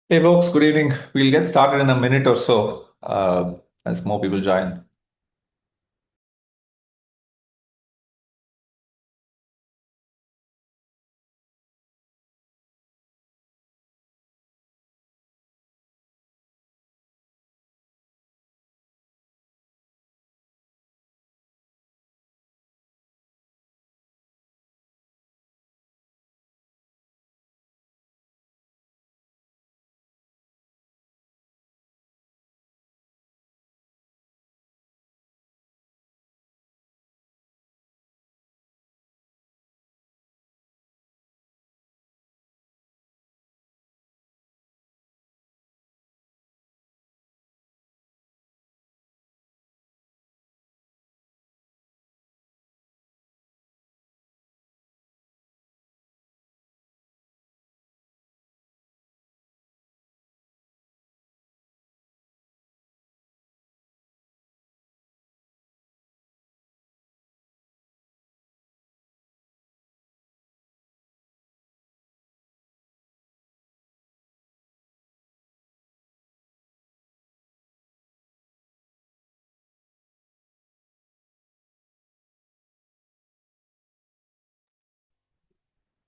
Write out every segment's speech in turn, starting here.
Hey folks, good evening. We'll get started in a minute or so as more people join.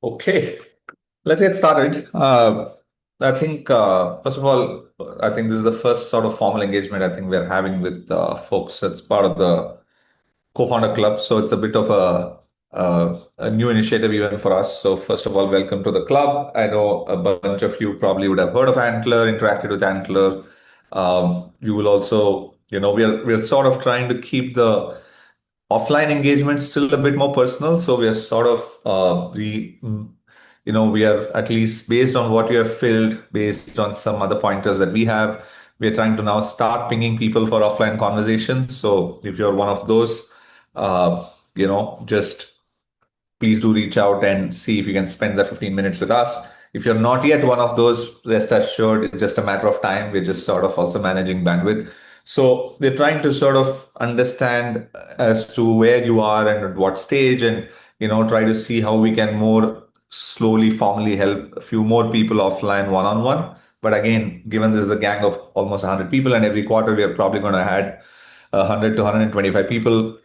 Okay, let's get started. I think, first of all, I think this is the first sort of formal engagement I think we're having with folks. It's part of the co-founder club, so it's a bit of a new initiative even for us. So first of all, welcome to the club. I know a bunch of you probably would have heard of Antler, interacted with Antler. You will also, we're sort of trying to keep the offline engagement still a bit more personal. So we are sort of we are at least based on what you have filled, based on some other pointers that we have. We are trying to now start pinging people for offline conversations. So if you're one of those, just please do reach out and see if you can spend the 15 minutes with us. If you're not yet one of those, rest assured, it's just a matter of time. We're just sort of also managing bandwidth. So we're trying to sort of understand as to where you are and at what stage, and try to see how we can more slowly, formally help a few more people offline one-on-one. But again, given this is a gang of almost 100 people, and every quarter we are probably going to add 100 to 125 people,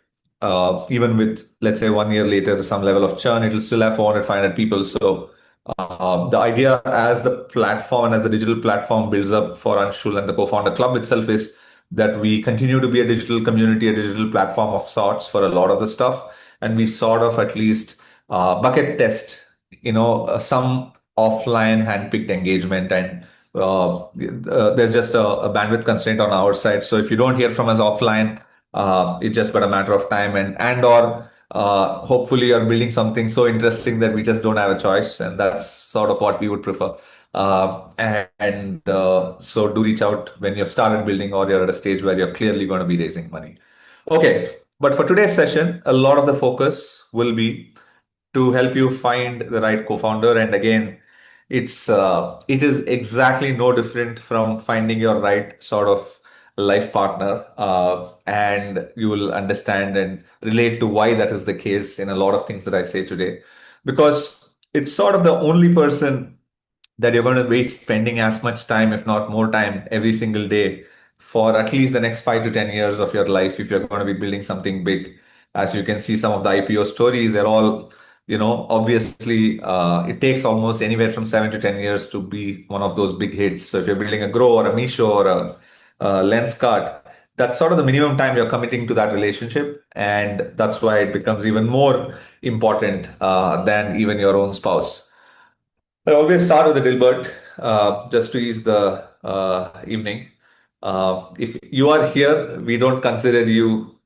even with, let's say, 1 year later, some level of churn, it'll still have 400, 500 people. So the idea as the platform and as the digital platform builds up for Anshul and the co-founder club itself is that we continue to be a digital community, a digital platform of sorts for a lot of the stuff. And we sort of at least bucket test, some offline handpicked engagement. And there's just a bandwidth constraint on our side. So if you don't hear from us offline, it's just but a matter of time, and or hopefully you're building something so interesting that we just don't have a choice, and that's sort of what we would prefer. And so do reach out when you've started building or you're at a stage where you're clearly going to be raising money. Okay, but for today's session, a lot of the focus will be to help you find the right co-founder. And again, it is exactly no different from finding your right sort of life partner, and you will understand and relate to why that is the case in a lot of things that I say today, because it's sort of the only person that you're going to be spending as much time, if not more time, every single day for at least the next 5 to 10 years of your life if you're going to be building something big. As you can see, some of the IPO stories, they're all, obviously, it takes almost anywhere from 7 to 10 years to be one of those big hits. So if you're building a Grow or a Misho or a Lenscart, that's sort of the minimum time you're committing to that relationship. And that's why it becomes even more important than even your own spouse. I always start with a Dilbert, just to ease the evening. If you are here, we don't consider you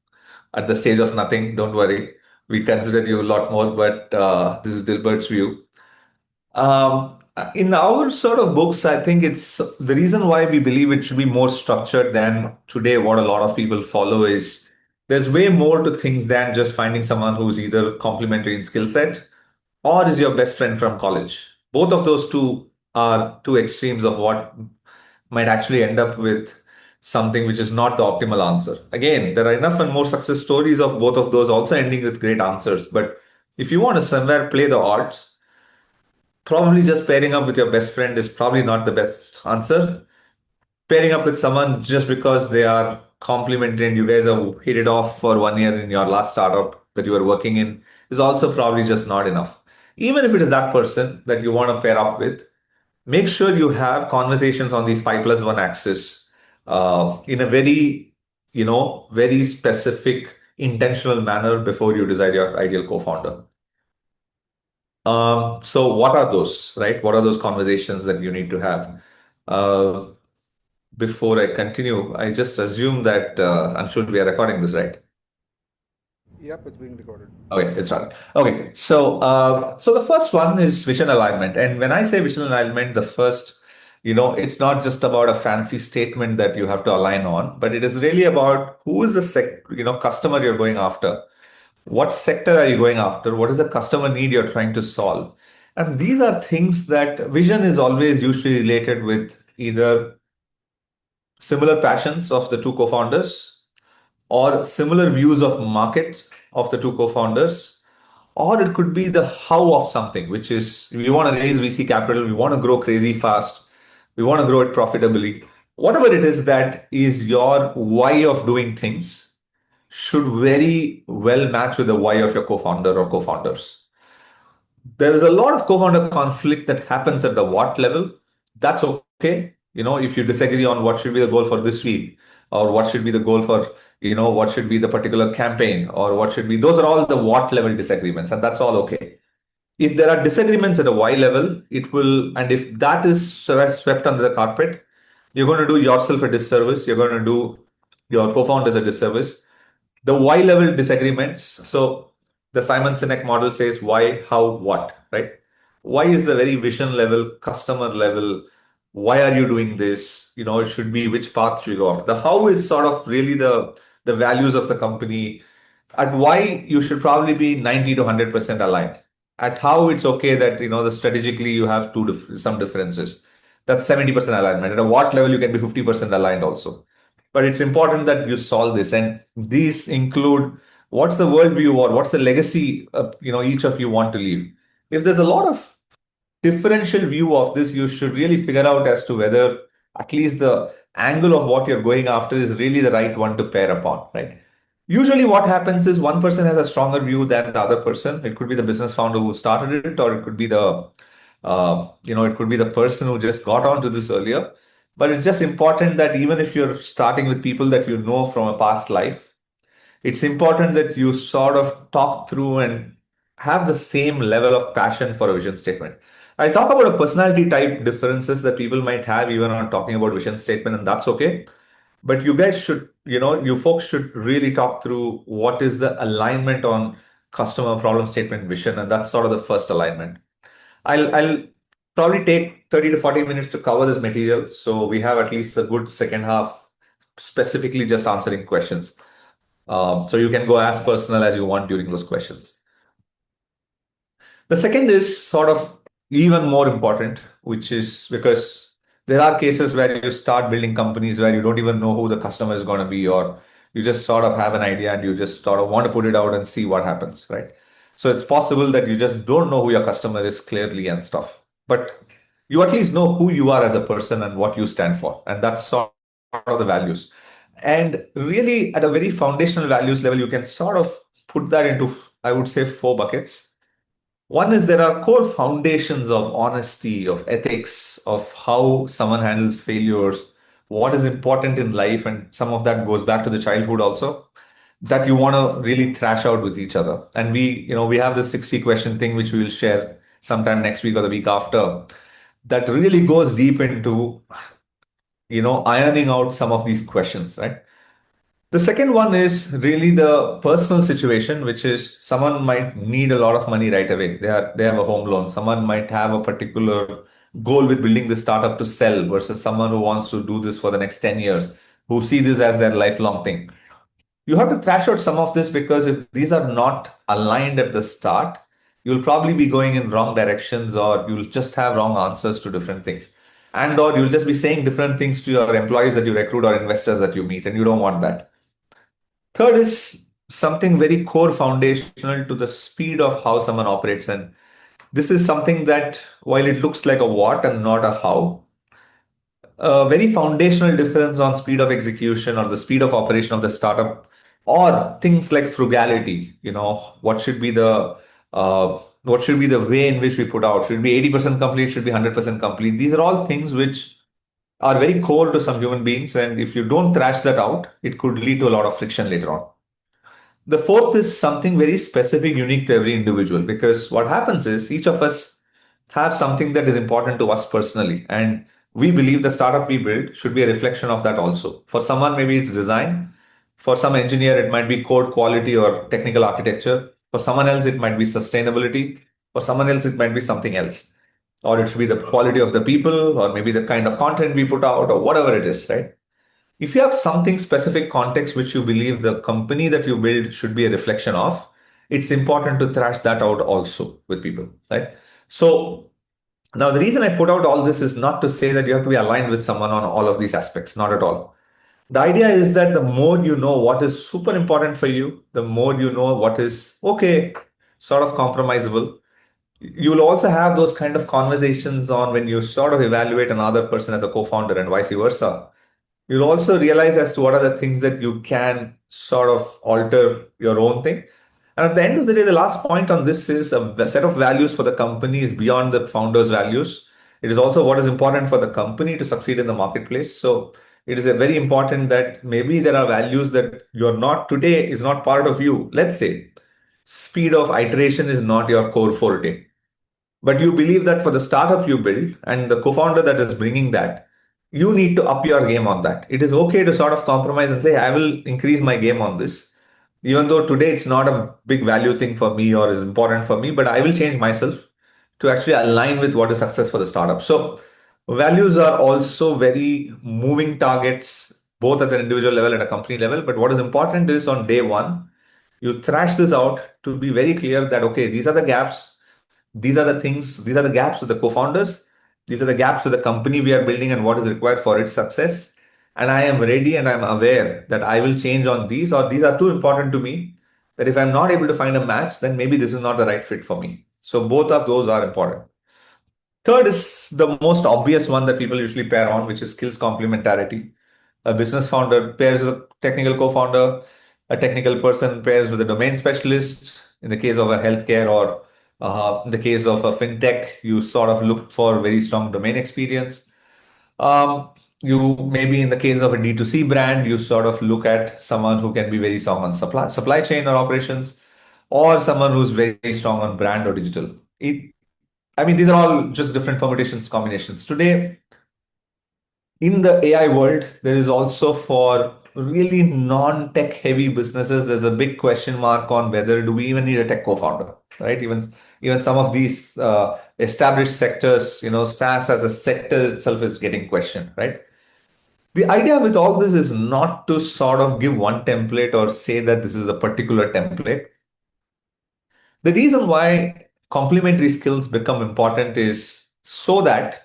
at the stage of nothing. Don't worry. We consider you a lot more, but this is Dilbert's view. In our sort of books, I think it's the reason why we believe it should be more structured than today. What a lot of people follow is there's way more to things than just finding someone who's either complementary in skill set or is your best friend from college. Both of those two are two extremes of what might actually end up with something which is not the optimal answer. Again, there are enough and more success stories of both of those also ending with great answers. But if you want to somewhere play the odds, probably just pairing up with your best friend is probably not the best answer. Pairing up with someone just because they are complimentary and you guys have hit it off for 1 year in your last startup that you were working in is also probably just not enough. Even if it is that person that you want to pair up with, make sure you have conversations on these 5+1 axis in a very, very specific, intentional manner before you decide your ideal co-founder. So what are those, right? What are those conversations that you need to have? Uh, Before I continue, I just assume that Anshul, we are recording this, right? Yep, it's being recorded. Okay, it's started. Okay, so the first one is vision alignment, and when I say vision alignment, the first, it's not just about a fancy statement that you have to align on, but it is really about who is the customer you're going after. What sector are you going after? What is the customer need you're trying to solve? And these are things that vision is always usually related with either similar passions of the two co-founders or similar views of market of the two co-founders, or it could be the how of something, which is we want to raise VC capital, we want to grow crazy fast, we want to grow it profitably. Whatever it is that is your why of doing things should very well match with the why of your co-founder or co-founders. There is a lot of co-founder conflict that happens at the what level. That's okay. If you disagree on what should be the goal for this week, or what should be the goal for, what should be the particular campaign, or what should be, those are all the what level disagreements, and that's all okay. If there are disagreements at a why level, it will, and if that is swept under the carpet, you're going to do yourself a disservice. You're going to do your co-founders a disservice. The why level disagreements. So the Simon Sinek model says why, how, what, right? Why is the very vision level, customer level. Why are you doing this? It should be which path should you go. The how is sort of really the values of the company. At why you should probably be 90 to 100% aligned. At how it's okay that the strategically you have some differences. That's 70% alignment. At a what level you can be 50% aligned also. But it's important that you solve this, and these include what's the worldview or what's the legacy each of you want to leave. If there's a lot of differential view of this, you should really figure out as to whether at least the angle of what you're going after is really the right one to pair upon, right? Usually, what happens is one person has a stronger view than the other person. It could be the business founder who started it, or it could be it could be the person who just got onto this earlier. But it's just important that even if you're starting with people that you know from a past life, it's important that you sort of talk through and have the same level of passion for a vision statement. I'll talk about a personality type differences that people might have even on talking about vision statement, and that's okay. But you guys should, you folks should really talk through what is the alignment on customer problem statement vision, and that's sort of the first alignment. I'll probably take 30 to 40 minutes to cover this material, so we have at least a good second half specifically just answering questions. So you can go as personal as you want during those questions. The second is sort of even more important, which is because there are cases where you start building companies where you don't even know who the customer is going to be, or you just sort of have an idea and you just sort of want to put it out and see what happens, right? So it's possible that you just don't know who your customer is clearly and stuff, but you at least know who you are as a person and what you stand for, and that's sort of the values. And really, at a very foundational values level, you can sort of put that into, I would say, four buckets. One is there are core foundations of honesty, of ethics, of how someone handles failures, what is important in life, and some of that goes back to the childhood also, that you want to really thrash out with each other. And we have this 60 question thing, which we will share sometime next week or the week after, that really goes deep into, ironing out some of these questions, right? The second one is really the personal situation, which is someone might need a lot of money right away. They have a home loan. Someone might have a particular goal with building the startup to sell versus someone who wants to do this for the next 10 years, who see this as their lifelong thing. You have to thrash out some of this because if these are not aligned at the start, you'll probably be going in wrong directions or you'll just have wrong answers to different things. And or you'll just be saying different things to your employees that you recruit or investors that you meet, and you don't want that. Third is something very core foundational to the speed of how someone operates. And This is something that, while it looks like a what and not a how, a very foundational difference on speed of execution or the speed of operation of the startup, or things like frugality. What should be the way in which we put out? Should it be 80% complete? Should it be 100% complete? These are all things which are very core to some human beings, and if you don't thrash that out, it could lead to a lot of friction later on. The fourth is something very specific, unique to every individual, because what happens is each of us have something that is important to us personally. And we believe the startup we build should be a reflection of that also. For someone, maybe it's design. For some engineer, it might be code quality or technical architecture. For someone else, it might be sustainability. For someone else, it might be something else. Or it should be the quality of the people, or maybe the kind of content we put out, or whatever it is, right? If you have something specific context which you believe the company that you build should be a reflection of, it's important to thrash that out also with people, right? So now the reason I put out all this is not to say that you have to be aligned with someone on all of these aspects, not at all. The idea is that the more you know what is super important for you, the more you know what is okay, sort of compromisable. You will also have those kind of conversations on when you sort of evaluate another person as a co-founder and vice versa. You'll also realize as to what are the things that you can sort of alter your own thing. And at the end of the day, the last point on this is a set of values for the company is beyond the founder's values. It is also what is important for the company to succeed in the marketplace. So it is a very important that maybe there are values that you're not today is not part of you. Let's say speed of iteration is not your core forte, but you believe that for the startup you build and the co-founder that is bringing that, you need to up your game on that. It is okay to sort of compromise and say, I will increase my game on this, even though today it's not a big value thing for me or is important for me, but I will change myself to actually align with what is success for the startup. So values are also very moving targets, both at an individual level and a company level. But what is important is on day one, you thrash this out to be very clear that, okay, these are the gaps, these are the things, these are the gaps of the co-founders. These are the gaps of the company we are building and what is required for its success. And I am ready and I'm aware that I will change on these, or these are too important to me, that if I'm not able to find a match, then maybe this is not the right fit for me. So both of those are important. Third is the most obvious one that people usually pair on, which is skills complementarity. A business founder pairs with a technical co-founder, a technical person pairs with a domain specialist. In the case of a healthcare or in the case of a fintech, you sort of look for very strong domain experience. You maybe in the case of a D2C brand, you sort of look at someone who can be very strong on supply chain or operations, or someone who's very strong on brand or digital. I mean, these are all just different permutations, combinations. Today, in the AI world, there is also for really non-tech heavy businesses, there's a big question mark on whether do we even need a tech co-founder, right? Even some of these established sectors, SaaS as a sector itself is getting questioned, right? The idea with all this is not to sort of give one template or say that this is a particular template. The reason why complementary skills become important is so that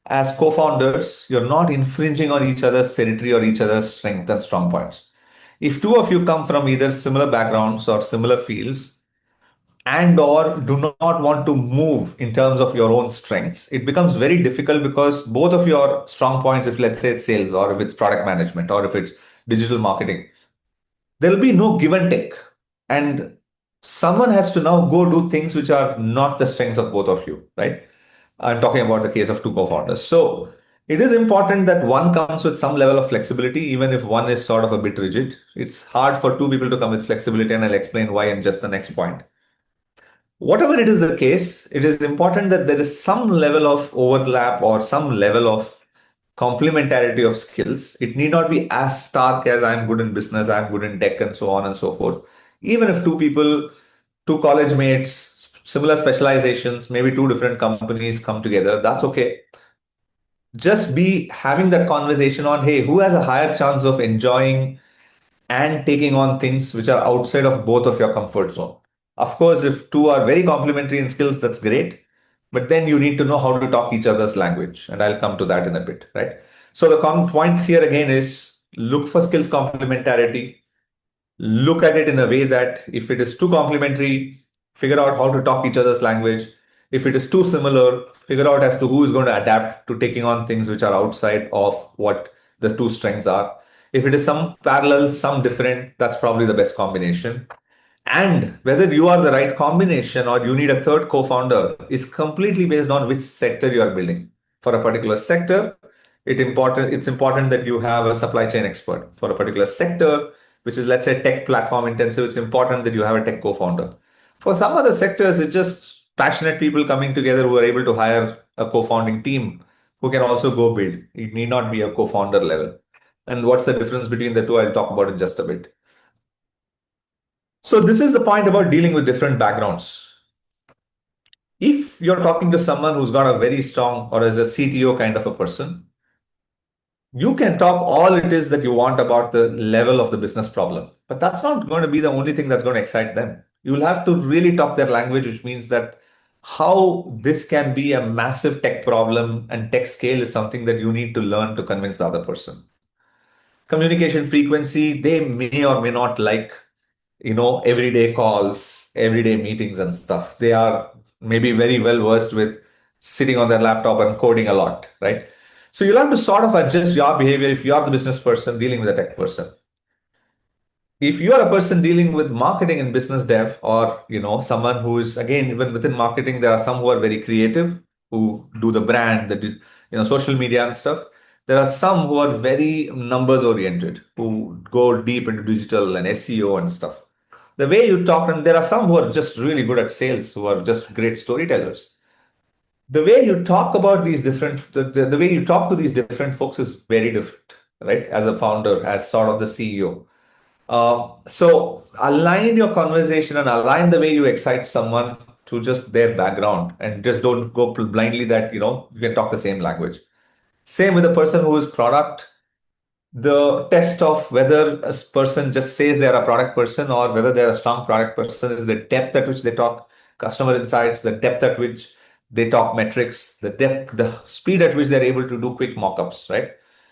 as co-founders, you're not infringing on each other's territory or each other's strength and strong points. If two of you come from either similar backgrounds or similar fields and or do not want to move in terms of your own strengths, it becomes very difficult because both of your strong points, if let's say it's sales or if it's product management or if it's digital marketing, there'll be no give and take. And someone has to now go do things which are not the strengths of both of you, right? I'm talking about the case of two co-founders. So it is important that one comes with some level of flexibility, even if one is sort of a bit rigid. It's hard for two people to come with flexibility, and I'll explain why in just the next point. Whatever it is the case, it is important that there is some level of overlap or some level of complementarity of skills. It need not be as stark as I'm good in business, I'm good in tech, and so on and so forth. Even if two people, two college mates, similar specializations, maybe two different companies come together, that's okay. Just be having that conversation on, hey, who has a higher chance of enjoying and taking on things which are outside of both of your comfort zone. Of course, if two are very complementary in skills, that's great. But then you need to know how to talk each other's language. And I'll come to that in a bit, right? So the point here again is look for skills complementarity. Look at it in a way that if it is too complementary, figure out how to talk each other's language. If it is too similar, figure out as to who is going to adapt to taking on things which are outside of what the two strengths are. If it is some parallel, some different, that's probably the best combination. And whether you are the right combination or you need a third co-founder is completely based on which sector you are building. For a particular sector, it's important that you have a supply chain expert. For a particular sector, which is let's say tech platform intensive, it's important that you have a tech co-founder. For some other sectors, it's just passionate people coming together who are able to hire a co-founding team who can also go build. It need not be a co-founder level. And what's the difference between the two? I'll talk about in just a bit. So this is the point about dealing with different backgrounds. If you're talking to someone who's got a very strong or as a CTO kind of a person, you can talk all it is that you want about the level of the business problem, but that's not going to be the only thing that's going to excite them. You'll have to really talk their language, which means that how this can be a massive tech problem and tech scale is something that you need to learn to convince the other person. Communication frequency, they may or may not like everyday calls, everyday meetings and stuff. They are maybe very well versed with sitting on their laptop and coding a lot, right? So you'll have to sort of adjust your behavior if you are the business person dealing with a tech person. If you are a person dealing with marketing and business dev, or someone who is, again, even within marketing, there are some who are very creative, who do the brand, social media and stuff. There are some who are very numbers oriented, who go deep into digital and SEO and stuff. The way you talk, and there are some who are just really good at sales, who are just great storytellers. The way you talk about these different, the way you talk to these different folks is very different, right? As a founder, as sort of the CEO. So align your conversation and align the way you excite someone to just their background, and just don't go blindly that, you can talk the same language. Same with the person who is product. The test of whether a person just says they're a product person or whether they're a strong product person is the depth at which they talk customer insights, the depth at which they talk metrics, the speed at which they're able to do quick mock-ups, right?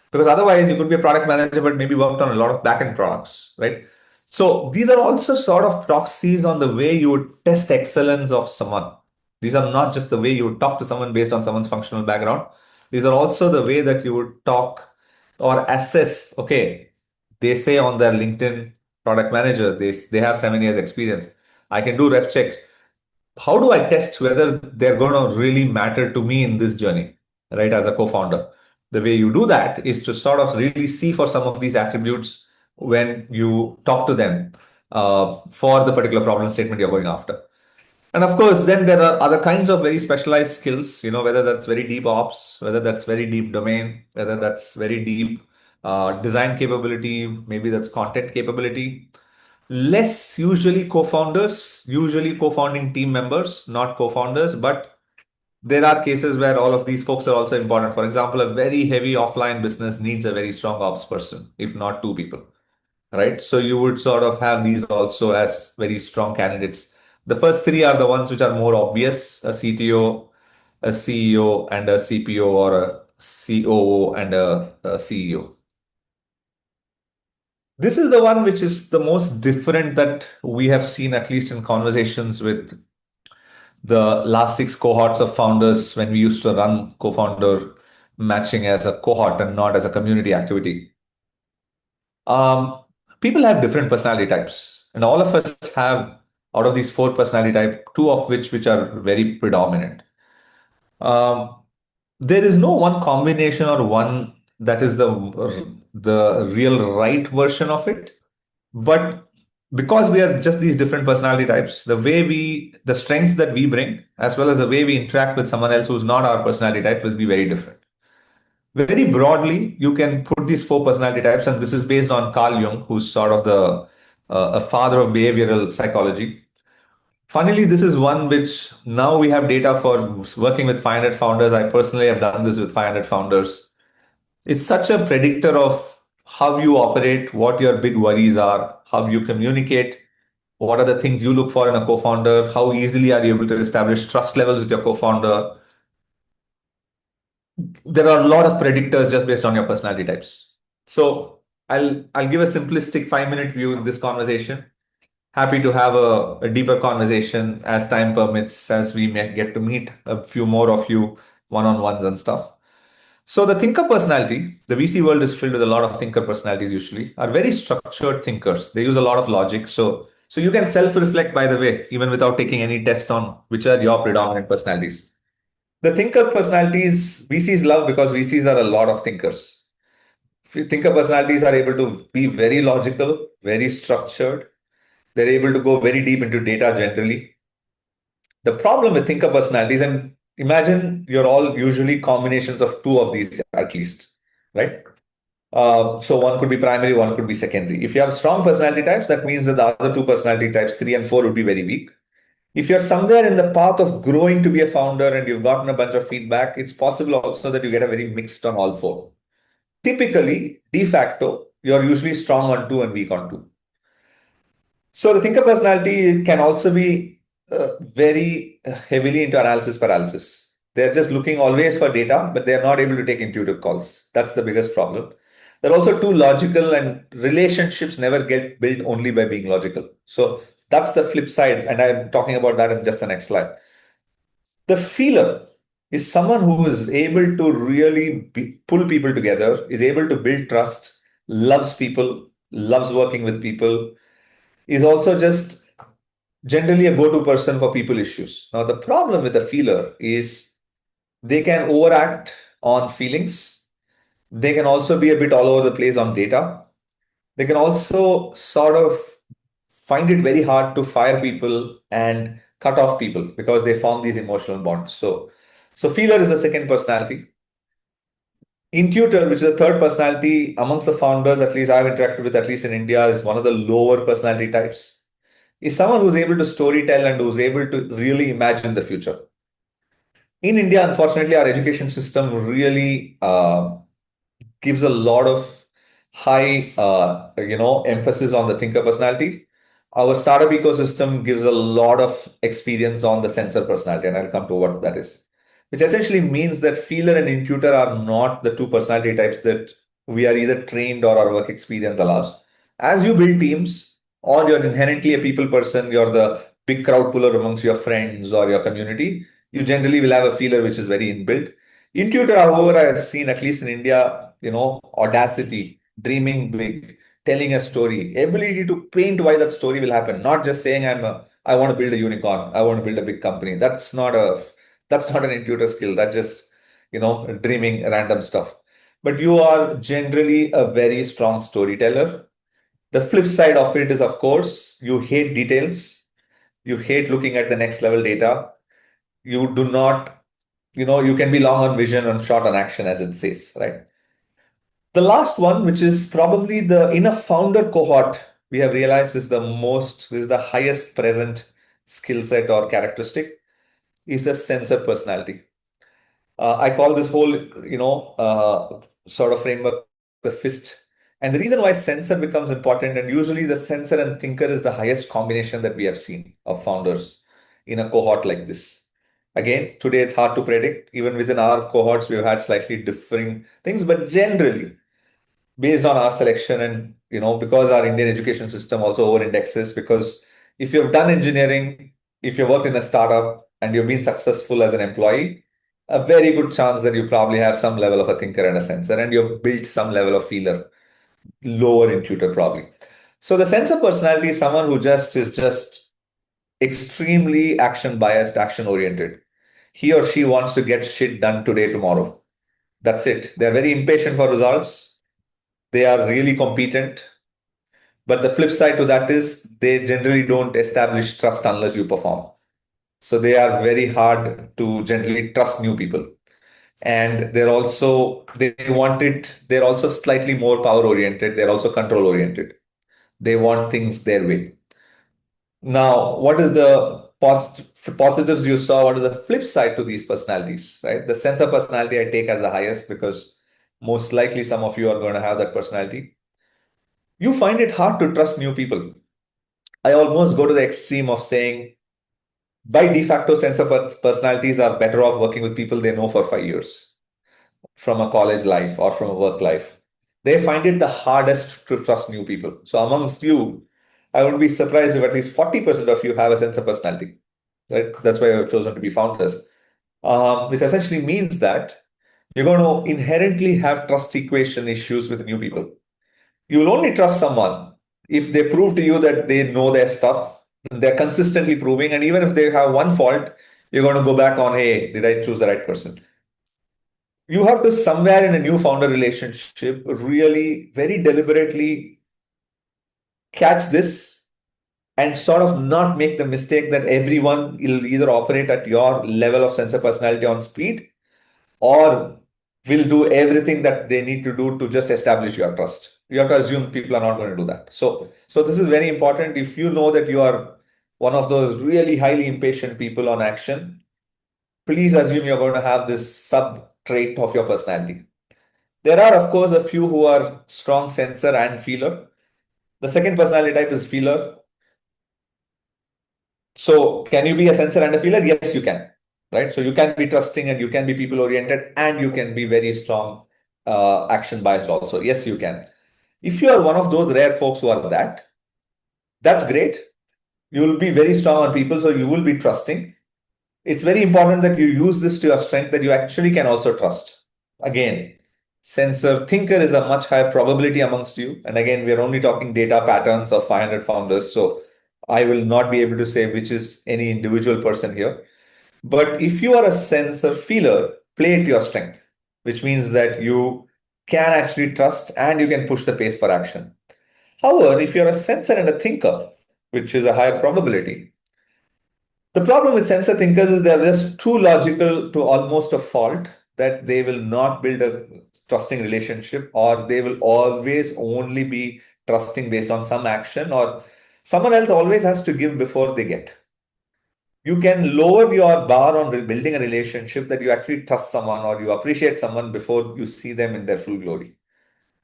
Because otherwise you could be a product manager but maybe worked on a lot of back-end products, right? So these are also sort of proxies on the way you would test excellence of someone. These are not just the way you would talk to someone based on someone's functional background. These are also the way that you would talk or assess. Okay, they say on their LinkedIn product manager, they have 7 years experience. I can do ref checks. How do I test whether they're going to really matter to me in this journey, right? As a co-founder, the way you do that is to sort of really see for some of these attributes when you talk to them for the particular problem statement you're going after. And of course, then there are other kinds of very specialized skills, whether that's very deep ops, whether that's very deep domain, whether that's very deep design capability, maybe that's content capability. Less usually co-founders, usually co-founding team members, not co-founders, but there are cases where all of these folks are also important. For example, a very heavy offline business needs a very strong ops person, if not two people, right? So you would sort of have these also as very strong candidates. The first three are the ones which are more obvious: a CTO, a CEO, and a CPO, or a COO and a CEO. This is the one which is the most different that we have seen, at least in conversations with the last six cohorts of founders when we used to run co-founder matching as a cohort and not as a community activity. Um, People have different personality types, and all of us have, out of these four personality type, two of which are very predominant. Um, there is no one combination or one that is the real right version of it, but because we are just these different personality types, the strengths that we bring, as well as the way we interact with someone else who's not our personality type, will be very different. Very broadly, you can put these four personality types, and this is based on Carl Jung, who's sort of the a father of behavioral psychology. Funnily, this is one which now we have data for working with 500 founders. I personally have done this with 500 founders. It's such a predictor of how you operate, what your big worries are, how you communicate, what are the things you look for in a co-founder, how easily are you able to establish trust levels with your co-founder. There are a lot of predictors just based on your personality types. So I'll give a simplistic 5 minute view in this conversation. Happy to have a deeper conversation as time permits, as we may get to meet a few more of you one-on-ones and stuff. So the thinker personality, the VC world is filled with a lot of thinker personalities usually, are very structured thinkers. They use a lot of logic. So you can self-reflect, by the way, even without taking any test on which are your predominant personalities. The thinker personalities, VCs love because VCs are a lot of thinkers. Thinker personalities are able to be very logical, very structured. They're able to go very deep into data generally. The problem with thinker personalities, and imagine you're all usually combinations of two of these at least, right? So one could be primary, one could be secondary. If you have strong personality types, that means that the other two personality types, three and four, would be very weak. If you're somewhere in the path of growing to be a founder and you've gotten a bunch of feedback, it's possible also that you get a very mixed on all four. Typically, de facto, you're usually strong on two and weak on two. So the thinker personality can also be very heavily into analysis paralysis. They're just looking always for data, but they're not able to take intuitive calls. That's the biggest problem. They're also too logical, and relationships never get built only by being logical. So that's the flip side, and I'm talking about that in just the next slide. The feeler is someone who is able to really pull people together, is able to build trust, loves people, loves working with people, is also just generally a go-to person for people issues. Now, the problem with a feeler is they can overact on feelings. They can also be a bit all over the place on data. They can also sort of find it very hard to fire people and cut off people because they form these emotional bonds. So feeler is the second personality. Intuitor, which is the third personality amongst the founders, at least I've interacted with, at least in India, is one of the lower personality types. Is someone who's able to story tell and who's able to really imagine the future. In India, unfortunately, our education system really gives a lot of high, emphasis on the thinker personality. Our startup ecosystem gives a lot of experience on the sensor personality, and I'll come to what that is. Which essentially means that feeler and intuitor are not the two personality types that we are either trained or our work experience allows. As you build teams, or you're inherently a people person, you're the big crowd puller amongst your friends or your community, you generally will have a feeler which is very inbuilt. Intuitor, however, I have seen, at least in India, audacity, dreaming big, telling a story, ability to paint why that story will happen, not just saying I want to build a unicorn, I want to build a big company. That's not an intuitive skill. That's just, dreaming random stuff. But you are generally a very strong storyteller. The flip side of it is, of course, you hate details. You hate looking at the next level data. You do not, you can be long on vision and short on action, as it says, right? The last one, which is probably the in a founder cohort, we have realized is the highest present skill set or characteristic, is the sensor personality. I call this whole, sort of framework the fist. And the reason why sensor becomes important, and usually the sensor and thinker is the highest combination that we have seen of founders in a cohort like this. Again, today it's hard to predict. Even within our cohorts, we've had slightly differing things, but generally, based on our selection and because our Indian education system also over indexes, because if you've done engineering, if you worked in a startup and you've been successful as an employee, a very good chance that you probably have some level of a thinker and a sensor, and you've built some level of feeler, lower intuitor probably. So the sensor personality is someone who just extremely action biased, action oriented. He or she wants to get shit done today, tomorrow. That's it. They're very impatient for results. They are really competent. But the flip side to that is they generally don't establish trust unless you perform. So they are very hard to generally trust new people. And they're also slightly more power oriented. They're also control oriented. They want things their way. Now, what is the positives you saw? What is the flip side to these personalities, right? The sensor personality I take as the highest because most likely some of you are going to have that personality. You find it hard to trust new people. I almost go to the extreme of saying, by de facto, sensor personalities are better off working with people they know for 5 years from a college life or from a work life. They find it the hardest to trust new people. So, amongst you, I would be surprised if at least 40% of you have a sense of personality, right? That's why you've chosen to be founders, which essentially means that you're going to inherently have trust equation issues with new people. You will only trust someone if they prove to you that they know their stuff, they're consistently proving, and even if they have one fault, you're going to go back on, hey, did I choose the right person? You have to somewhere in a new founder relationship really very deliberately catch this and sort of not make the mistake that everyone will either operate at your level of sense of personality on speed or will do everything that they need to do to just establish your trust. You have to assume people are not going to do that. So this is very important. If you know that you are one of those really highly impatient people on action, please assume you're going to have this sub trait of your personality. There are, of course, a few who are strong sensor and feeler. The second personality type is feeler. So, can you be a sensor and a feeler? Yes, you can. Right. So, you can be trusting and you can be people oriented and you can be very strong action biased also. Yes, you can. If you are one of those rare folks who are that, that's great. You will be very strong on people. So, you will be trusting. It's very important that you use this to your strength that you actually can also trust. Again, sensor thinker is a much higher probability amongst you. And again, we are only talking data patterns of 500 founders. So I will not be able to say which is any individual person here. But if you are a sensor feeler, play to your strength, which means that you can actually trust and you can push the pace for action. However, if you're a sensor and a thinker, which is a higher probability, the problem with sensor thinkers is they're just too logical to almost a fault that they will not build a trusting relationship or they will always only be trusting based on some action or someone else always has to give before they get. You can lower your bar on building a relationship that you actually trust someone or you appreciate someone before you see them in their full glory.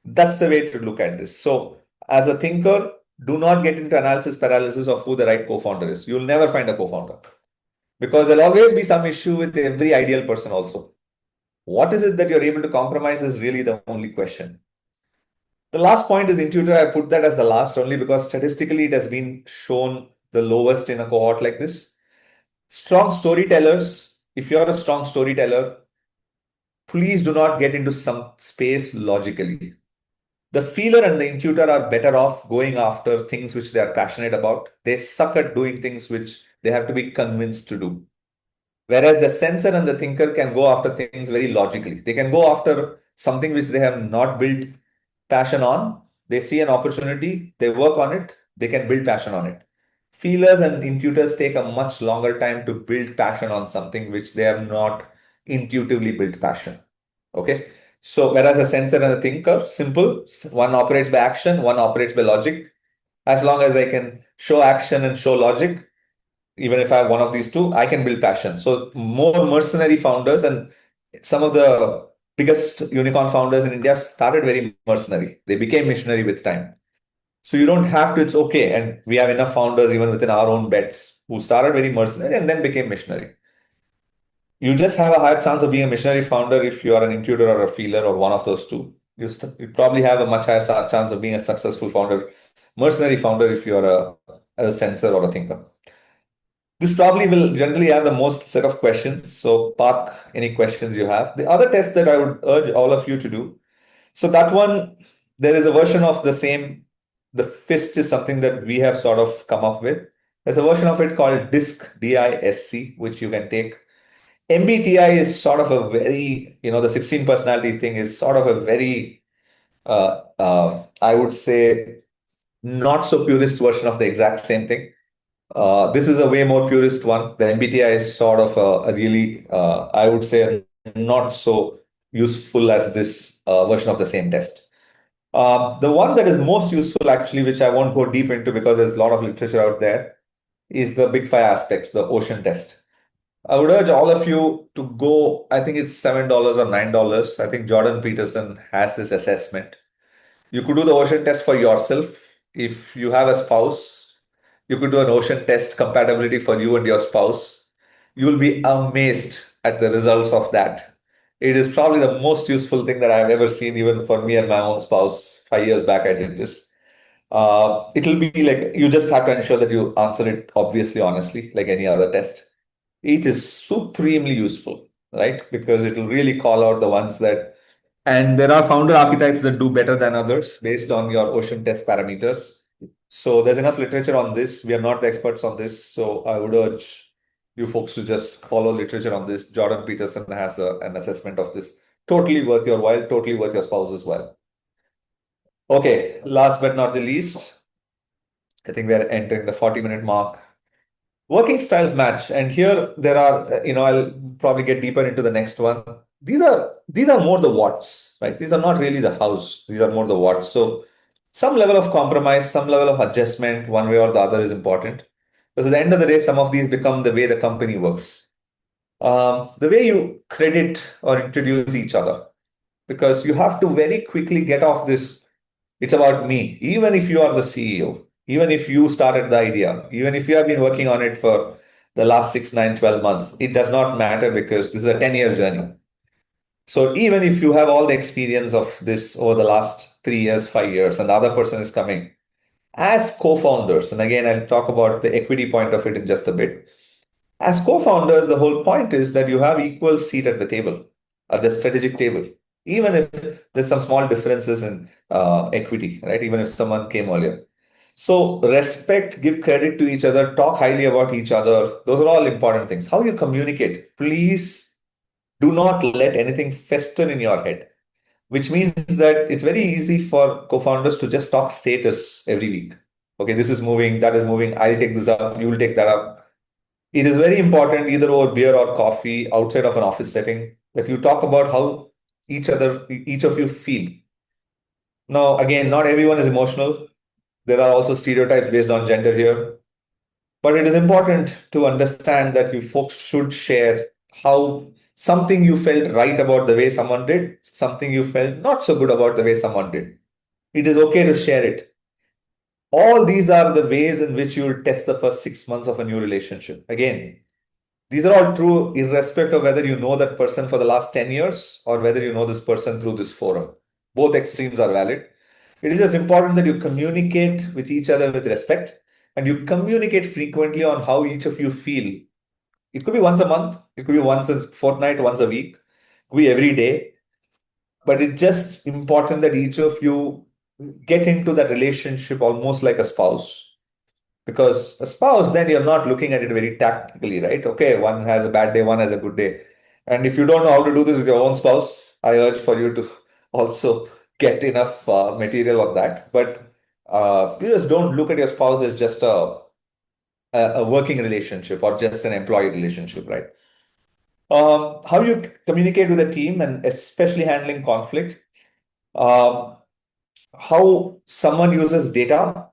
That's the way to look at this. So, as a thinker, do not get into analysis paralysis of who the right co founder is. You'll never find a co founder because there'll always be some issue with every ideal person also. What is it that you're able to compromise is really the only question. The last point is intuitor. I put that as the last only because statistically it has been shown the lowest in a cohort like this. Strong storytellers, if you're a strong storyteller, please do not get into some space logically. The feeler and the intuitor are better off going after things which they are passionate about. They suck at doing things which they have to be convinced to do. Whereas the sensor and the thinker can go after things very logically. They can go after something which they have not built passion on. They see an opportunity, they work on it, they can build passion on it. Feelers and intuitors take a much longer time to build passion on something which they have not intuitively built passion. Okay. So, whereas a sensor and a thinker, simple, one operates by action, one operates by logic. As long as I can show action and show logic, even if I have one of these two, I can build passion. So more mercenary founders and some of the biggest unicorn founders in India started very mercenary. They became missionary with time. So you don't have to, it's okay. And we have enough founders even within our own bets who started very mercenary and then became missionary. You just have a higher chance of being a missionary founder if you are an intuitor or a feeler or one of those two. You probably have a much higher chance of being a successful founder, mercenary founder if you're a sensor or a thinker. This probably will generally have the most set of questions. So park any questions you have. The other test that I would urge all of you to do. So that one, there is a version of the same. The fist is something that we have sort of come up with. There's a version of it called DISC, DISC, which you can take. MBTI is sort of a very, the 16 personality thing is sort of a very, I would say, not so purist version of the exact same thing. This is a way more purist one. The MBTI is sort of a really, I would say, not so useful as this version of the same test. The one that is most useful, actually, which I won't go deep into because there's a lot of literature out there, is the big five aspects, the ocean test. I would urge all of you to go, I think it's $7 or $9. I think Jordan Peterson has this assessment. You could do the ocean test for yourself. If you have a spouse, you could do an ocean test compatibility for you and your spouse. You will be amazed at the results of that. It is probably the most useful thing that I've ever seen, even for me and my own spouse. 5 years back, I did this. It'll be like you just have to ensure that you answer it obviously, honestly, like any other test. It is supremely useful, right? Because it will really call out the ones that, and there are founder archetypes that do better than others based on your ocean test parameters. So there's enough literature on this. We are not the experts on this. So I would urge you folks to just follow literature on this. Jordan Peterson has an assessment of this. Totally worth your while, totally worth your spouse as well. Okay, last but not the least, I think we are entering the 40-minute mark. Working styles match, and here there are, I'll probably get deeper into the next one. These are more the what's, right? These are not really the hows. These are more the what's. So some level of compromise, some level of adjustment, one way or the other is important. Because at the end of the day, some of these become the way the company works. The way you credit or introduce each other, because you have to very quickly get off this it's about me. Even if you are the CEO, even if you started the idea, even if you have been working on it for the last 6, 9, 12 months, it does not matter because this is a 10-year journey. So even if you have all the experience of this over the last 3 years, 5 years, and the other person is coming, as co-founders, and again, I'll talk about the equity point of it in just a bit. As co-founders, the whole point is that you have equal seat at the table, at the strategic table, even if there's some small differences in equity, right? Even if someone came earlier. So respect, give credit to each other, talk highly about each other. Those are all important things. How you communicate, please do not let anything fester in your head, which means that it's very easy for co-founders to just talk status every week. Okay, this is moving, that is moving. I'll take this up, you'll take that up. It is very important, either over beer or coffee, outside of an office setting, that you talk about how each of you feel. Now, again, not everyone is emotional. There are also stereotypes based on gender here. But it is important to understand that you folks should share how something you felt right about the way someone did, something you felt not so good about the way someone did. It is okay to share it. All these are the ways in which you will test the first 6 months of a new relationship. Again, these are all true irrespective of whether you know that person for the last 10 years or whether you know this person through this forum. Both extremes are valid. It is just important that you communicate with each other with respect and you communicate frequently on how each of you feel. It could be once a month, it could be once a fortnight, once a week, it could be every day. But it's just important that each of you get into that relationship almost like a spouse. Because a spouse, then you're not looking at it very tactically, right? Okay, one has a bad day, one has a good day. And if you don't know how to do this with your own spouse, I urge for you to also get enough material on that. But you just don't look at your spouse as just a working relationship or just an employee relationship, right? How you communicate with a team and especially handling conflict, um, how someone uses data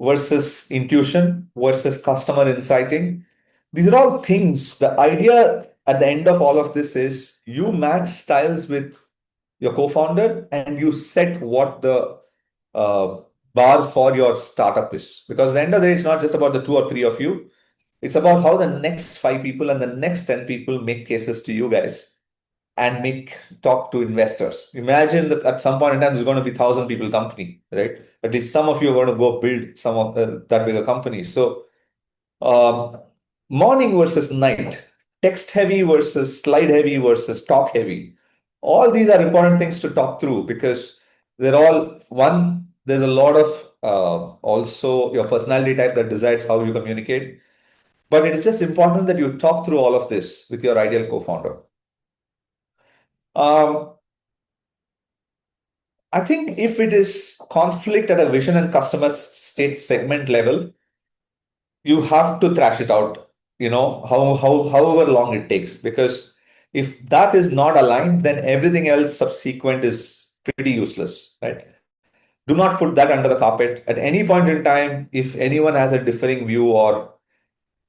versus intuition versus customer insighting. These are all things. The idea at the end of all of this is you match styles with your co-founder and you set what the uh, bar for your startup is. Because at the end of the day, it's not just about the two or three of you. It's about how the next five people and the next 10 people make cases to you guys and make talk to investors. Imagine that at some point in time, there's going to be 1,000 people company, right? At least some of you are going to go build some of that bigger companies. So um, morning versus night, text heavy versus slide heavy versus talk heavy. All these are important things to talk through because they're all one. There's a lot of also your personality type that decides how you communicate. But it is just important that you talk through all of this with your ideal co-founder. Um, I think if it is conflict at a vision and customer state segment level, you have to thrash it out, however long it takes. Because if that is not aligned, then everything else subsequent is pretty useless, right? Do not put that under the carpet at any point in time. If anyone has a differing view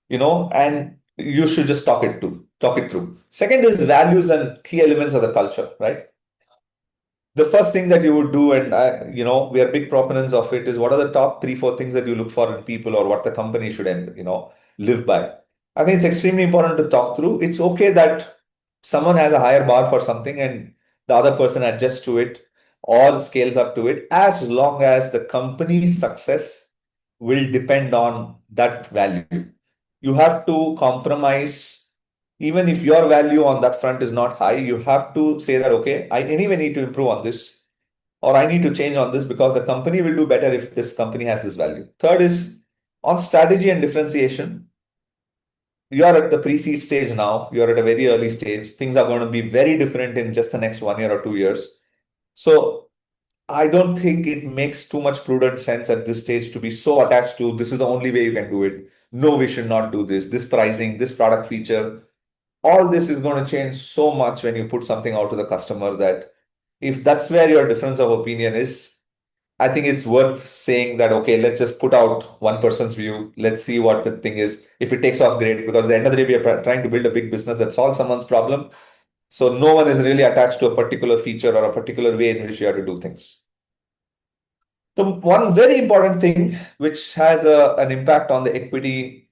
and you should just talk it through. Second is values and key elements of the culture, right? The first thing that you would do, and we are big proponents of it, is what are the top three, four things that you look for in people or what the company should, live by. I think it's extremely important to talk through. It's okay that someone has a higher bar for something and the other person adjusts to it, or scales up to it, as long as the company's success will depend on that value. You have to compromise, even if your value on that front is not high, you have to say that, okay, I anyway need to improve on this, or I need to change on this because the company will do better if this company has this value. Third is on strategy and differentiation. You are at the pre-seed stage now, you're at a very early stage. Things are going to be very different in just the next 1 year or 2 years. So I don't think it makes too much prudent sense at this stage to be so attached to this is the only way you can do it. No, we should not do this. This pricing, this product feature, all this is going to change so much when you put something out to the customer that if that's where your difference of opinion is, I think it's worth saying that, okay, let's just put out one person's view. Let's see what the thing is. If it takes off, great, because at the end of the day, we are trying to build a big business that solves someone's problem. So no one is really attached to a particular feature or a particular way in which you have to do things. The one very important thing which has an impact on the equity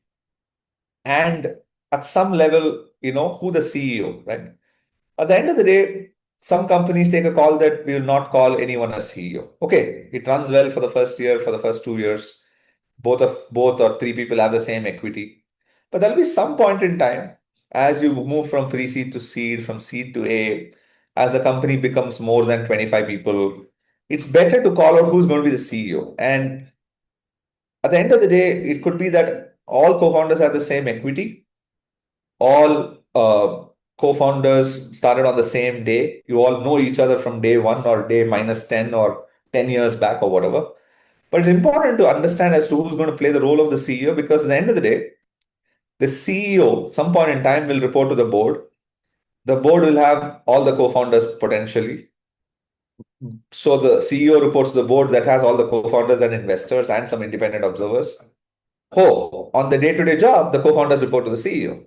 and at some level, who the CEO, right? At the end of the day, some companies take a call that we will not call anyone a CEO. Okay, it runs well for the first year, for the first 2 years. Both or three people have the same equity. But there'll be some point in time as you move from pre-seed to seed, from seed to A, as the company becomes more than 25 people, it's better to call out who's going to be the CEO. And at the end of the day, it could be that all co-founders have the same equity, all co-founders started on the same day. You all know each other from day one or day minus 10 or 10 years back or whatever. But it's important to understand as to who's going to play the role of the CEO, because at the end of the day, the CEO, some point in time, will report to the board. The board will have all the co-founders potentially. So the CEO reports to the board that has all the co-founders and investors and some independent observers. Oh, on the day-to-day job, the co-founders report to the CEO.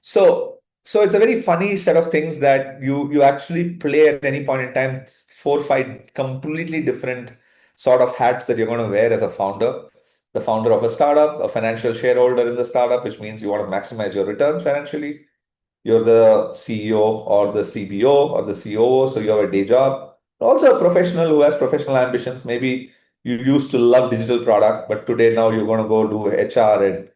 So it's a very funny set of things that you actually play at any point in time, 4 or 5 completely different sort of hats that you're going to wear as a founder. The founder of a startup, a financial shareholder in the startup, which means you want to maximize your returns financially. You're the CEO or the CBO or the COO, so you have a day job. Also a professional who has professional ambitions. Maybe you used to love digital product, but today now you're going to go do HR and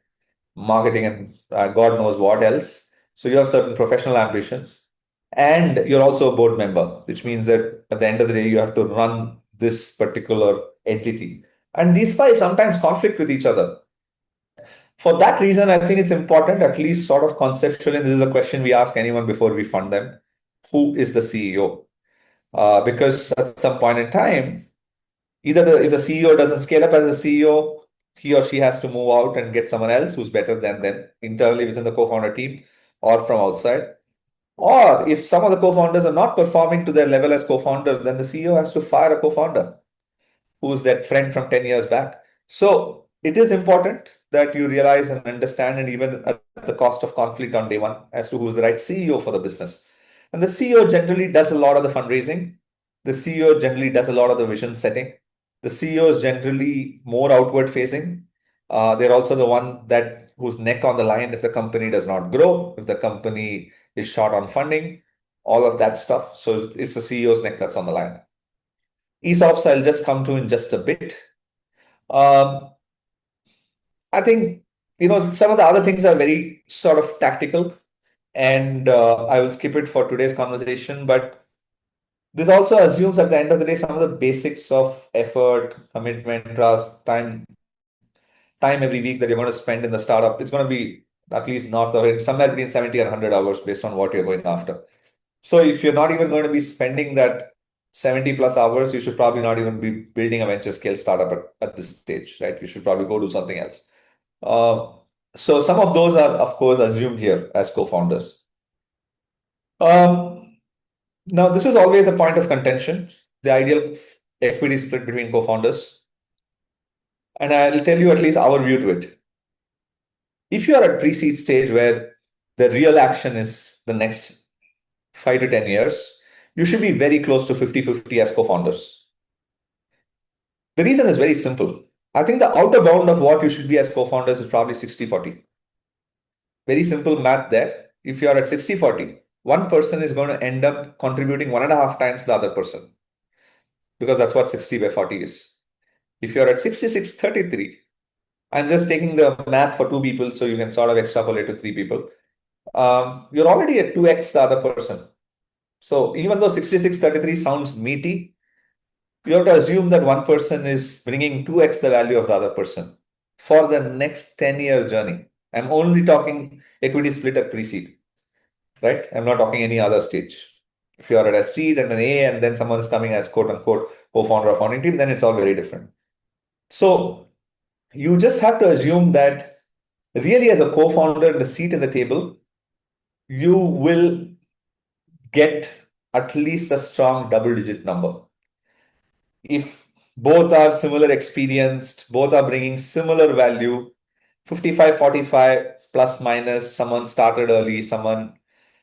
marketing and God knows what else. So you have certain professional ambitions. And you're also a board member, which means that at the end of the day, you have to run this particular entity. And these five sometimes conflict with each other. For that reason, I think it's important, at least sort of conceptually, this is a question we ask anyone before we fund them. Who is the CEO? Because at some point in time, if the CEO doesn't scale up as a CEO, he or she has to move out and get someone else who's better than them internally within the co-founder team or from outside. Or if some of the co-founders are not performing to their level as co-founder, then the CEO has to fire a co-founder who's that friend from 10 years back. So it is important that you realize and understand, and even at the cost of conflict on day one, as to who's the right CEO for the business. And the CEO generally does a lot of the fundraising. The CEO generally does a lot of the vision setting. The CEO is generally more outward facing. They're also the one that whose neck on the line if the company does not grow, if the company is short on funding, all of that stuff. So it's the CEO's neck that's on the line. ESOPs, I'll just come to in just a bit. Um, I think, some of the other things are very sort of tactical, and I will skip it for today's conversation. But this also assumes at the end of the day, some of the basics of effort, commitment, trust, time every week that you're going to spend in the startup. It's going to be at least north of it, somewhere between 70 or 100 hours based on what you're going after. So if you're not even going to be spending that 70 plus hours, you should probably not even be building a venture scale startup at this stage, right? You should probably go do something else. Uh, so some of those are, of course, assumed here as co-founders. Um, Now, this is always a point of contention, the ideal equity split between co-founders. And I'll tell you at least our view to it. If you are at pre-seed stage where the real action is the next 5 to 10 years, you should be very close to 50-50 as co-founders. The reason is very simple. I think the outer bound of what you should be as co-founders is probably 60-40. Very simple math there. If you are at 60-40, one person is going to end up contributing 1.5 times the other person. because that's what 60 by 40 is. If you're at 66:33, I'm just taking the math for two people so you can sort of extrapolate to three people. You're already at 2x the other person. So even though 66:33 sounds meaty, you have to assume that one person is bringing 2x the value of the other person for the next 10-year journey. I'm only talking equity split at pre-seed, right? I'm not talking any other stage. If you are at a seed and an A and then someone is coming as quote unquote co-founder or founding team, then it's all very different. So you just have to assume that really as a co-founder in the seat in the table, you will get at least a strong double-digit number. If both are similar experienced, both are bringing similar value, 55-45 plus minus, someone started early, someone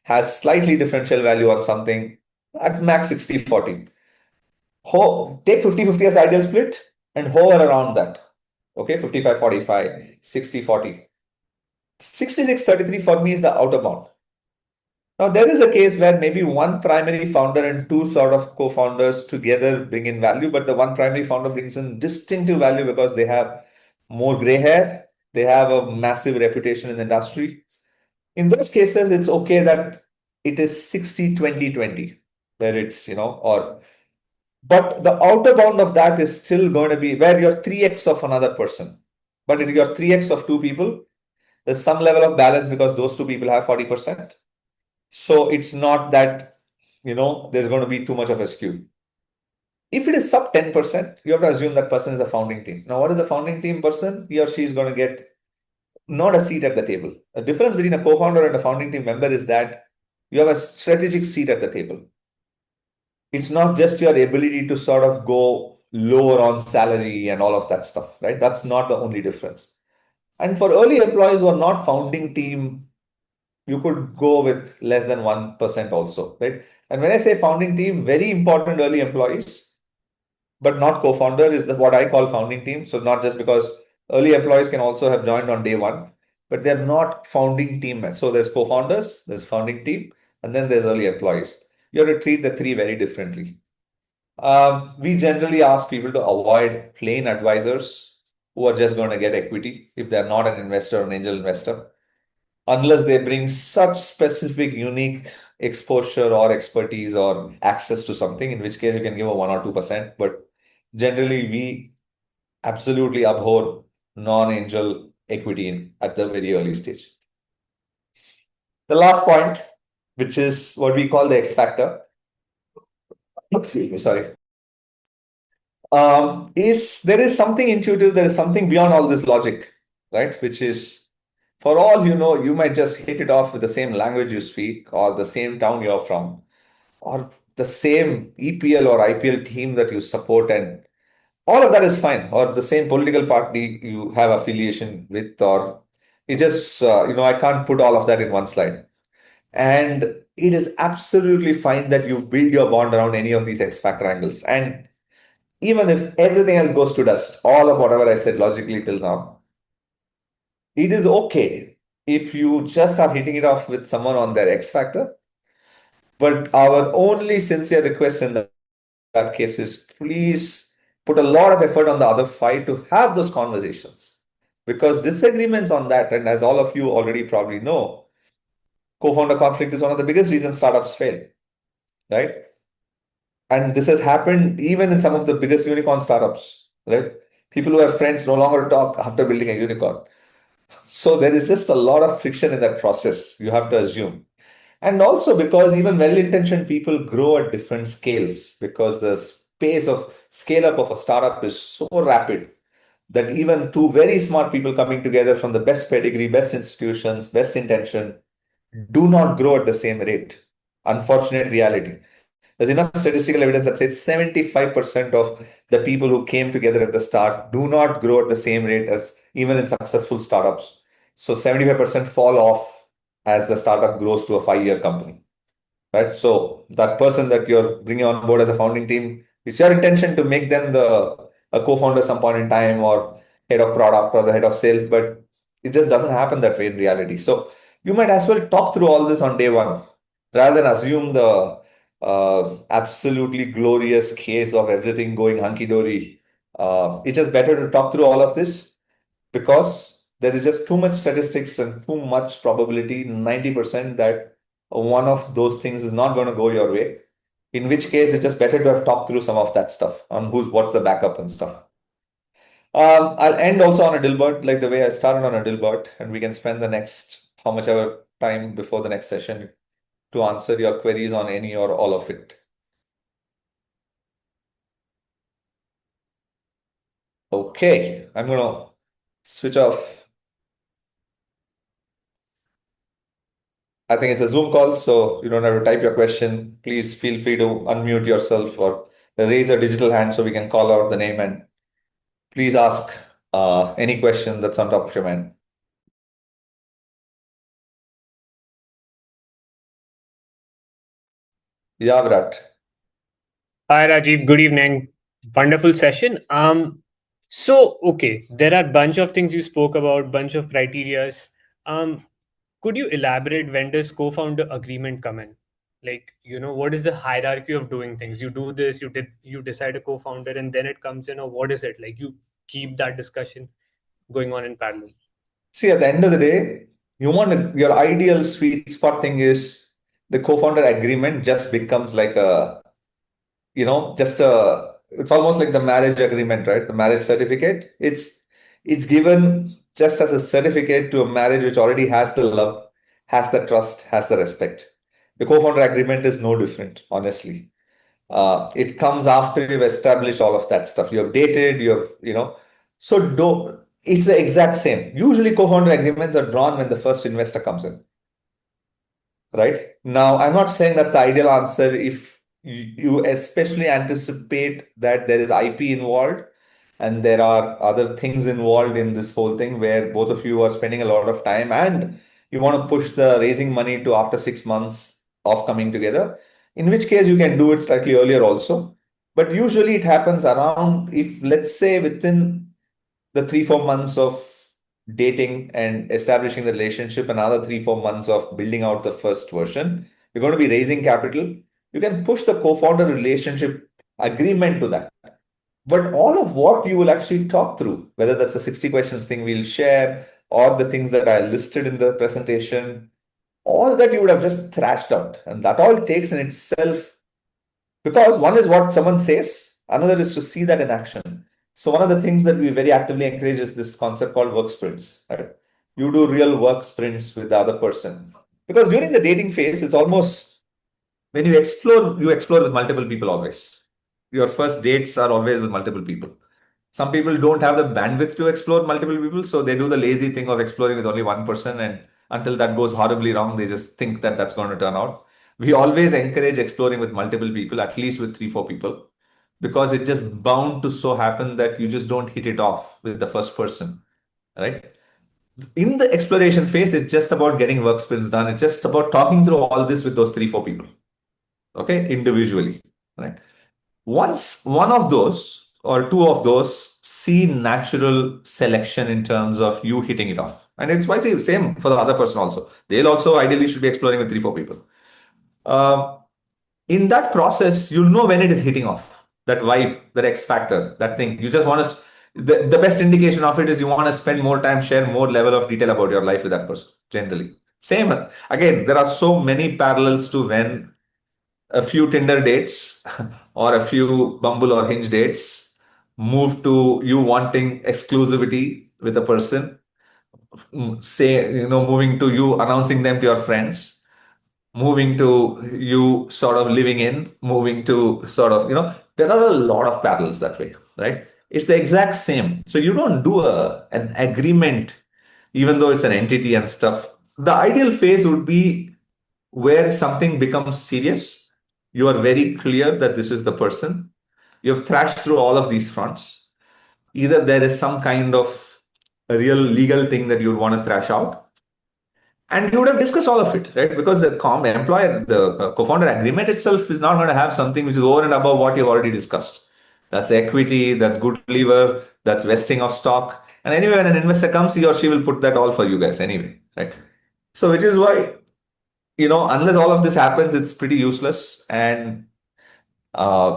has slightly differential value on something, at max 60-40. Take 50-50 as the ideal split and hover around that. Okay, 55-45, 60-40. 66-33 for me is the outer bound. Now, there is a case where maybe one primary founder and two sort of co-founders together bring in value, but the one primary founder brings in distinctive value because they have more gray hair, they have a massive reputation in the industry. In those cases, it's okay that it is 60-20-20, where it's, but the outer bound of that is still going to be where you're 3x of another person. But if you're 3x of two people, there's some level of balance because those two people have 40%. So it's not that, there's going to be too much of a skew. If it is sub 10%, you have to assume that person is a founding team. Now, what is the founding team person? He or she is going to get not a seat at the table. The difference between a co-founder and a founding team member is that you have a strategic seat at the table. It's not just your ability to sort of go lower on salary and all of that stuff, right? That's not the only difference. And for early employees who are not founding team, you could go with less than 1% also, right? And when I say founding team, very important early employees, but not co-founder is what I call founding team. So not just because early employees can also have joined on day one, but they're not founding team. So there's co-founders, there's founding team, and then there's early employees. You have to treat the three very differently. We generally ask people to avoid plain advisors who are just going to get equity if they're not an investor or an angel investor, unless they bring such specific, unique exposure or expertise or access to something, in which case you can give a 1 or 2%. But generally, we absolutely abhor non-angel equity at the very early stage. The last point, which is what we call the X factor. Excuse me, sorry. Is there is something intuitive, there is something beyond all this logic, right? Which is, for all you know, you might just hit it off with the same language you speak, or the same town you're from, or the same EPL or IPL team that you support, and all of that is fine, or the same political party you have affiliation with, or it just, I can't put all of that in one slide. And it is absolutely fine that you build your bond around any of these X factor angles. And even if everything else goes to dust, all of whatever I said logically till now, it is okay if you just are hitting it off with someone on their X factor. But our only sincere request in that case is please put a lot of effort on the other five to have those conversations. Because disagreements on that, and as all of you already probably know, co-founder conflict is one of the biggest reasons startups fail, right? And this has happened even in some of the biggest unicorn startups, right? People who have friends no longer talk after building a unicorn. So there is just a lot of friction in that process, you have to assume. And also because even well-intentioned people grow at different scales, because the pace of scale up of a startup is so rapid that even two very smart people coming together from the best pedigree, best institutions, best intention, do not grow at the same rate. Unfortunate reality. There's enough statistical evidence that says 75% of the people who came together at the start do not grow at the same rate as even in successful startups. So 75% fall off as the startup grows to a 5-year company, right? So that person that you're bringing on board as a founding team, it's your intention to make them a co-founder some point in time, or head of product or the head of sales, but it just doesn't happen that way in reality. So you might as well talk through all this on day one rather than assume the absolutely glorious case of everything going hunky dory. It's just better to talk through all of this because there is just too much statistics and too much probability, 90% that one of those things is not going to go your way. In which case, it's just better to have talked through some of that stuff on what's the backup and stuff. I'll end also on a Dilbert, like the way I started on a Dilbert, and we can spend the next how much ever time before the next session to answer your queries on any or all of it. Okay, I'm gonna switch off. I think it's a Zoom call, so you don't have to type your question. Please feel free to unmute yourself or raise a digital hand so we can call out the name and please ask any question that's on top of your mind. Yeah, Virat. Hi Rajiv, good evening. Wonderful session. Okay, there are bunch of things you spoke about, bunch of criterias. Um, could you elaborate when does co-founder agreement come in? Like, what is the hierarchy of doing things? You do this, you decide a co-founder, and then it comes in, or what is it? Like you keep that discussion going on in parallel. See, at the end of the day, your ideal sweet spot thing is the co-founder agreement just becomes like a, just it's almost like the marriage agreement, right? The marriage certificate. It's given just as a certificate to a marriage which already has the love, has the trust, has the respect. The co-founder agreement is no different, honestly. It comes after you've established all of that stuff. You have dated, so it's the exact same. Usually, co-founder agreements are drawn when the first investor comes in, right? Now, I'm not saying that's the ideal answer if you especially anticipate that there is IP involved and there are other things involved in this whole thing where both of you are spending a lot of time and you want to push the raising money to after 6 months of coming together, in which case you can do it slightly earlier also. But usually it happens around, if let's say within the 3 4 months of dating and establishing the relationship, another 3 4 months of building out the first version, you're going to be raising capital. You can push the co-founder relationship agreement to that. But all of what you will actually talk through, whether that's a 60 questions thing we'll share or the things that I listed in the presentation, all that you would have just thrashed out. And that all takes in itself, because one is what someone says, another is to see that in action. So one of the things that we very actively encourage is this concept called work sprints. Right? You do real work sprints with the other person. Because during the dating phase, it's almost when you explore with multiple people always. Your first dates are always with multiple people. Some people don't have the bandwidth to explore multiple people, so they do the lazy thing of exploring with only one person. And until that goes horribly wrong, they just think that that's going to turn out. We always encourage exploring with multiple people, at least with 3 4 people, because it's just bound to so happen that you just don't hit it off with the first person, right? In the exploration phase, it's just about getting work sprints done. It's just about talking through all this with those 3 4 people, okay, individually, right? Once one of those or two of those see natural selection in terms of you hitting it off, and it's why same for the other person also. They'll also ideally should be exploring with 3 4 people. Uh, in that process, you'll know when it is hitting off. That vibe, that X factor, that thing. You just want to. The best indication of it is you want to spend more time, share more level of detail about your life with that person. Generally, same. Again, there are so many parallels to when a few Tinder dates or a few Bumble or Hinge dates move to you wanting exclusivity with a person, say, moving to you announcing them to your friends, moving to you sort of living in, moving to sort of, there are a lot of parallels that way, right? It's the exact same. So you don't do an agreement, even though it's an entity and stuff. The ideal phase would be where something becomes serious. You are very clear that this is the person. You have thrashed through all of these fronts. Either there is some kind of a real legal thing that you would want to thrash out, and you would have discussed all of it, right? Because the co-founder agreement itself is not going to have something which is over and above what you've already discussed. That's equity, that's good lever, that's vesting of stock. And anyway, when an investor comes, he or she will put that all for you guys anyway, right? So, which is why unless all of this happens, it's pretty useless. And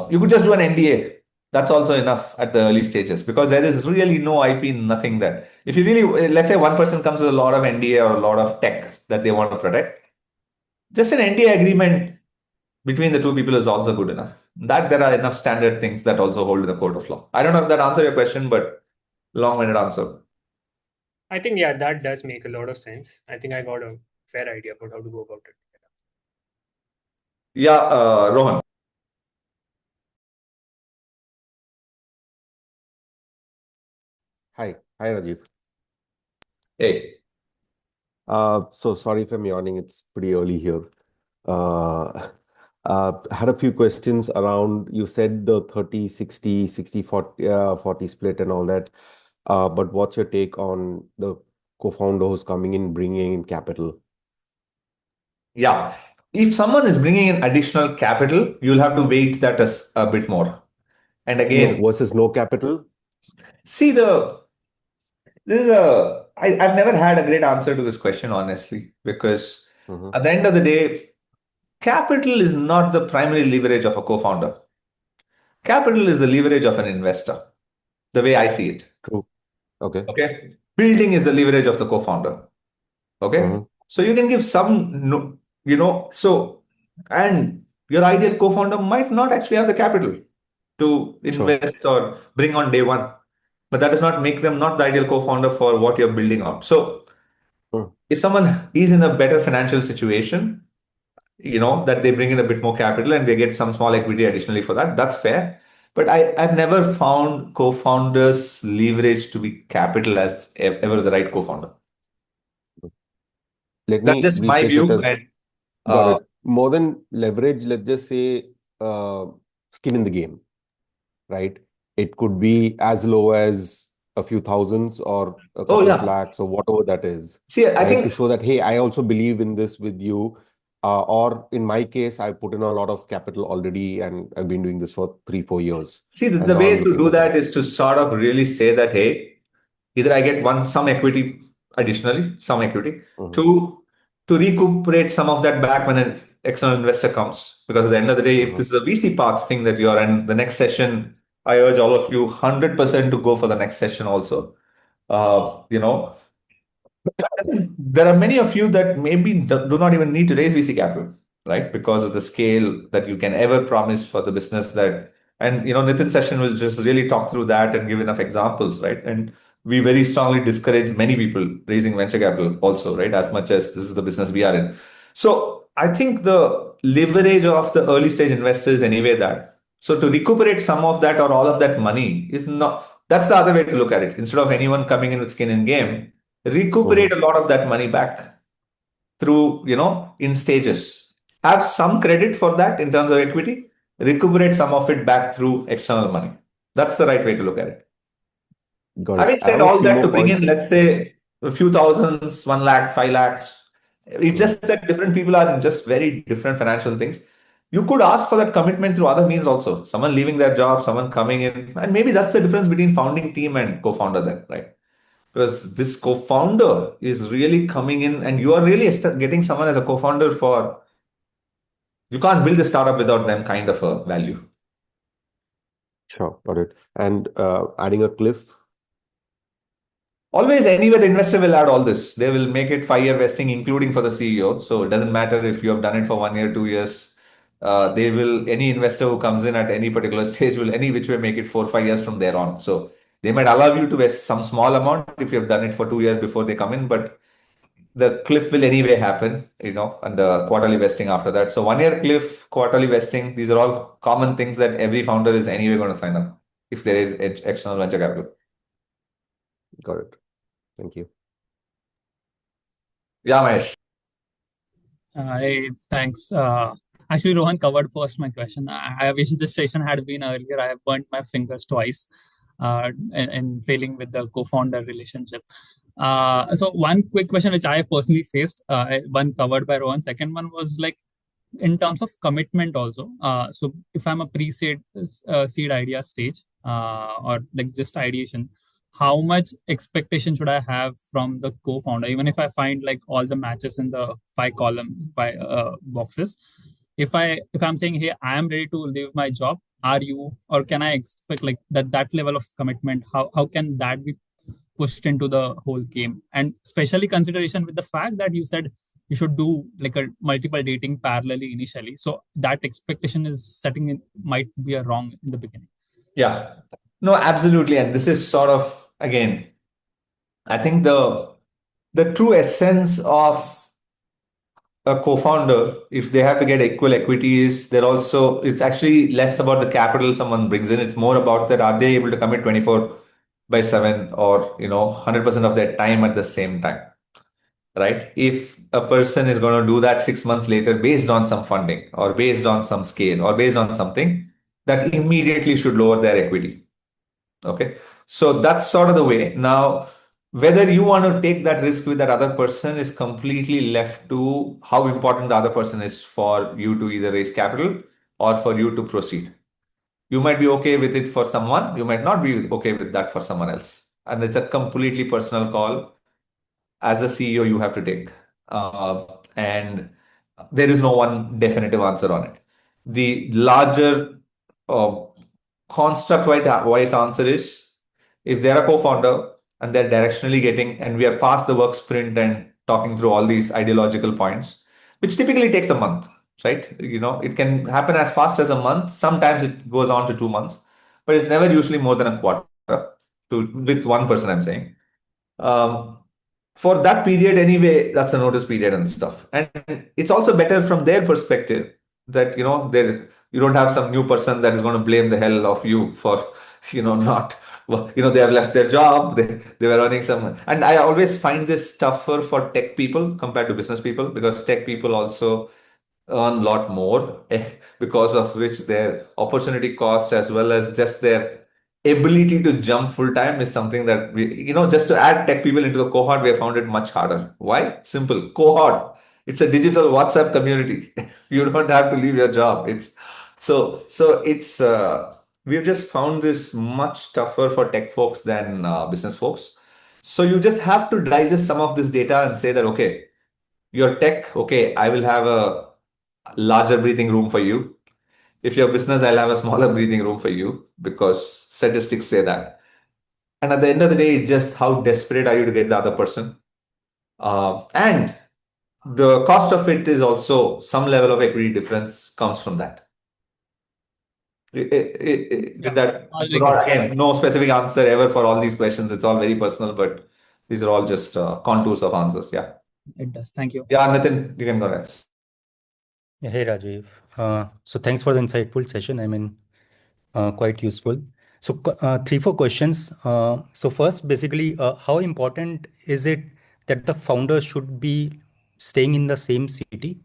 you could just do an NDA. That's also enough at the early stages because there is really no IP, nothing that. If you really, let's say one person comes with a lot of NDA or a lot of tech that they want to protect, just an NDA agreement between the two people is also good enough. That there are enough standard things that also hold in the court of law. I don't know if that answered your question, but long-winded answer. I think, yeah, that does make a lot of sense. I think I got a fair idea about how to go about it. Yeah, Rohan. Hi, Rajiv. Hey. So sorry if I'm yawning. It's pretty early here. Uh, had a few questions around. You said the 30, 60, 60, 40, 40 split and all that. But what's your take on the co-founder who's coming in, bringing in capital? Yeah. If someone is bringing in additional capital, you'll have to weight that as a bit more. And No, again, versus no capital. see I've never had a great answer to this question, honestly, because Mhm. at the end of the day, capital is not the primary leverage of a co-founder. Capital is the leverage of an investor, the way I see it. True. Okay. Okay. Building is the leverage of the co-founder. Okay. Mhm. So you can give some, and your ideal co-founder might not actually have the capital to Sure. invest or bring on day one, but that does not make them not the ideal co-founder for what you're building out. So Mm. if someone is in a better financial situation, that they bring in a bit more capital and they get some small equity additionally for that, that's fair. But I've never found co-founders leverage to be capital as ever the right co-founder. Let That's me just my rephrase it view. as And got uh, it. More than leverage, let's just say uh, skin in the game, right? It could be as low as a few thousands or a oh couple of yeah, lakhs or whatever that is, see, I right? To think show that, hey, I also believe in this with you. Or in my case, I put in a lot of capital already and I've been doing this for 3, 4 years. see the, And the now I'm way to looking do for that something. is to sort of really say that, hey, either I get some equity additionally, some equity, Mhm. to recuperate some of that back when an external investor comes. Because at the end of the day, if Mhm. this is a VC path thing that you're in, the next session, I urge all of you 100% to go for the next session also. Uh, you know, there are many of you that maybe do not even need to raise VC capital, right? Because of the scale that you can ever promise for the business that, and Nitin's session will just really talk through that and give enough examples, right? And we very strongly discourage many people raising venture capital also, right? As much as this is the business we are in. So I think the leverage of the early stage investors anyway that. So to recuperate some of that or all of that money is not, that's the other way to look at it. Instead of anyone coming in with skin in game, recuperate Mhm. a lot of that money back through, in stages. Have some credit for that in terms of equity, recuperate some of it back through external money. That's the right way to look at it. Got it. Having I said have a all few that, to more bring in, points. let's say, a few thousands, 1 lakh, 5 lakhs, it's Mhm. just that different people are in just very different financial things. You could ask for that commitment through other means also. Someone leaving their job, someone coming in. And maybe that's the difference between founding team and co-founder then, right? Because this co-founder is really coming in and you are really getting someone as a co-founder for, you can't build a startup without them kind of a value. Sure. Got it. And adding a cliff. Always, anyway, the investor will add all this. They will make it 5-year vesting, including for the CEO. So it doesn't matter if you have done it for 1 year, 2 years. They will, any investor who comes in at any particular stage will any which way make it 4, 5 years from there on. So they might allow you to vest some small amount if you have done it for 2 years before they come in, but the cliff will anyway happen, and the quarterly vesting after that. So 1 year cliff, quarterly vesting, these are all common things that every founder is anyway going to sign up if there is external venture capital. Got it. Thank you. Yeah, Mahesh. Hey, thanks. Actually, Rohan covered first my question. I wish this session had been earlier. I have burnt my fingers twice in failing with the co-founder relationship. So one quick question which I personally faced, one covered by Rohan. Second one was like in terms of commitment also. So if I'm a pre-seed seed idea stage or like just ideation, how much expectation should I have from the co-founder, even if I find like all the matches in the five boxes? If I'm saying, hey, I am ready to leave my job, are you, or can I expect like that level of commitment? How can that be pushed into the whole game? And especially consideration with the fact that you said you should do like a multiple dating parallelly initially, so that expectation is setting in might be a wrong in the beginning. Yeah. No, absolutely. And this is sort of, again, I think the true essence of a co-founder, if they have to get equal equity, is they're also, it's actually less about the capital someone brings in. It's more about that, are they able to commit 24 by 7 or 100% of their time at the same time, right? If a person is going to do that 6 months later based on some funding or based on some scale or based on something, that immediately should lower their equity. Okay. So that's sort of the way. Now, whether you want to take that risk with that other person is completely left to how important the other person is for you to either raise capital or for you to proceed. You might be okay with it for someone, you might not be okay with that for someone else. And it's a completely personal call. As a CEO, you have to take. And there is no one definitive answer on it. The larger uh, construct-wise answer is, if they're a co-founder and they're directionally getting, and we are past the work sprint and talking through all these ideological points, which typically takes a month, right? It can happen as fast as a month. Sometimes it goes on to 2 months, but it's never usually more than a quarter with one person, I'm saying. Um, for that period anyway, that's a notice period and stuff. And it's also better from their perspective that, you don't have some new person that is going to blame the hell of you for, not, well, they have left their job, they were earning some. And I always find this tougher for tech people compared to business people, because tech people also earn a lot more, because of which their opportunity cost as well as just their ability to jump full time is something that just to add tech people into the cohort, we have found it much harder. Why? Simple. Cohort. It's a digital WhatsApp community. You don't have to leave your job. We've just found this much tougher for tech folks than business folks. So you just have to digest some of this data and say that, okay, your tech, okay, I will have a larger breathing room for you. If you're business, I'll have a smaller breathing room for you, because statistics say that. And at the end of the day, it's just how desperate are you to get the other person. And the cost of it is also some level of equity difference comes from that. Yeah, With that, logical. again, no specific answer ever for all these questions. It's all very personal, but these are all just contours of answers. Yeah. It does. Thank you. Yeah, Nitin, you can go next. Yeah, hey Rajiv. So thanks for the insightful session. I mean, quite useful. So three, four questions. So first, basically, how important is it that the founder should be staying in the same city,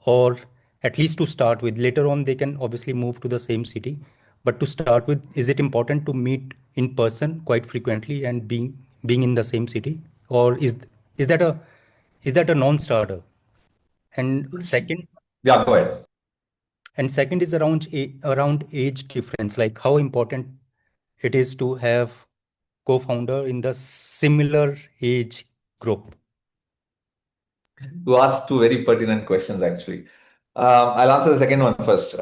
or at least to start with? Later on, they can obviously move to the same city, but to start with, is it important to meet in person quite frequently and being in the same city, or is that a non-starter? And second. Yeah, go ahead. And second is around age difference, like how important it is to have co-founder in the similar age group. You asked two very pertinent questions, actually. I'll answer the second one first.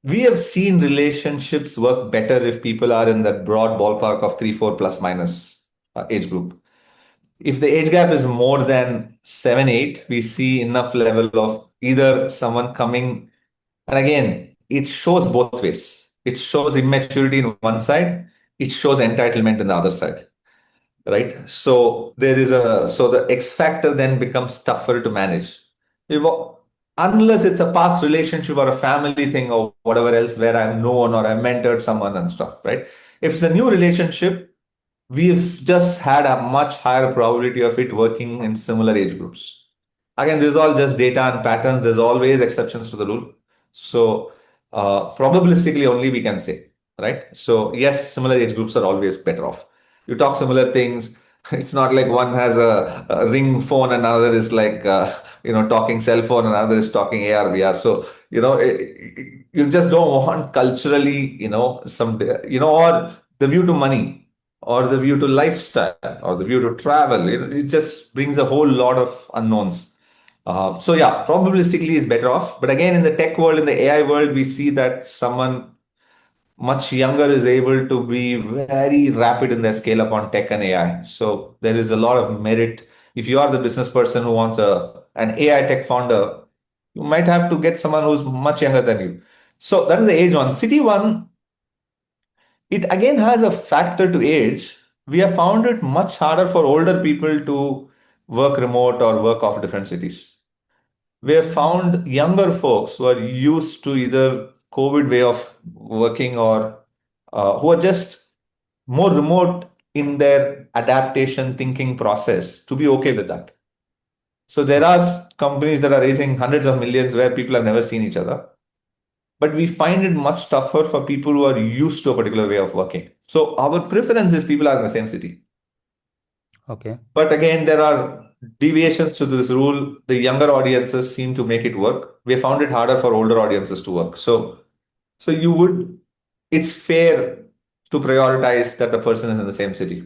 We have seen relationships work better if people are in that broad ballpark of 3, 4 plus minus age group. If the age gap is more than 7, 8, we see enough level of either someone coming, and again, it shows both ways. It shows immaturity in one side, it shows entitlement in the other side. Right? So the X factor then becomes tougher to manage. If, unless it's a past relationship or a family thing or whatever else where I've known or I've mentored someone and stuff, right? If it's a new relationship, we've just had a much higher probability of it working in similar age groups. Again, this is all just data and patterns. There's always exceptions to the rule. So probabilistically only we can say, right? So yes, similar age groups are always better off. You talk similar things. It's not like one has a ring phone and another is like talking cell phone and another is talking AR VR. So you just don't want culturally or the view to money. or the view to lifestyle, or the view to travel. It just brings a whole lot of unknowns. So yeah, probabilistically is better off. But again, in the tech world, in the AI world, we see that someone much younger is able to be very rapid in their scale up on tech and AI. So there is a lot of merit. If you are the business person who wants an AI tech founder, you might have to get someone who's much younger than you. So that is the age one. City one, it again has a factor to age. We have found it much harder for older people to work remote or work off different cities. We have found younger folks who are used to either COVID way of working or who are just more remote in their adaptation thinking process to be okay with that. So there are companies that are raising hundreds of millions where people have never seen each other. But we find it much tougher for people who are used to a particular way of working. So our preference is people are in the same city. Okay. But again, there are deviations to this rule. The younger audiences seem to make it work. We have found it harder for older audiences to work. So it's fair to prioritize that the person is in the same city.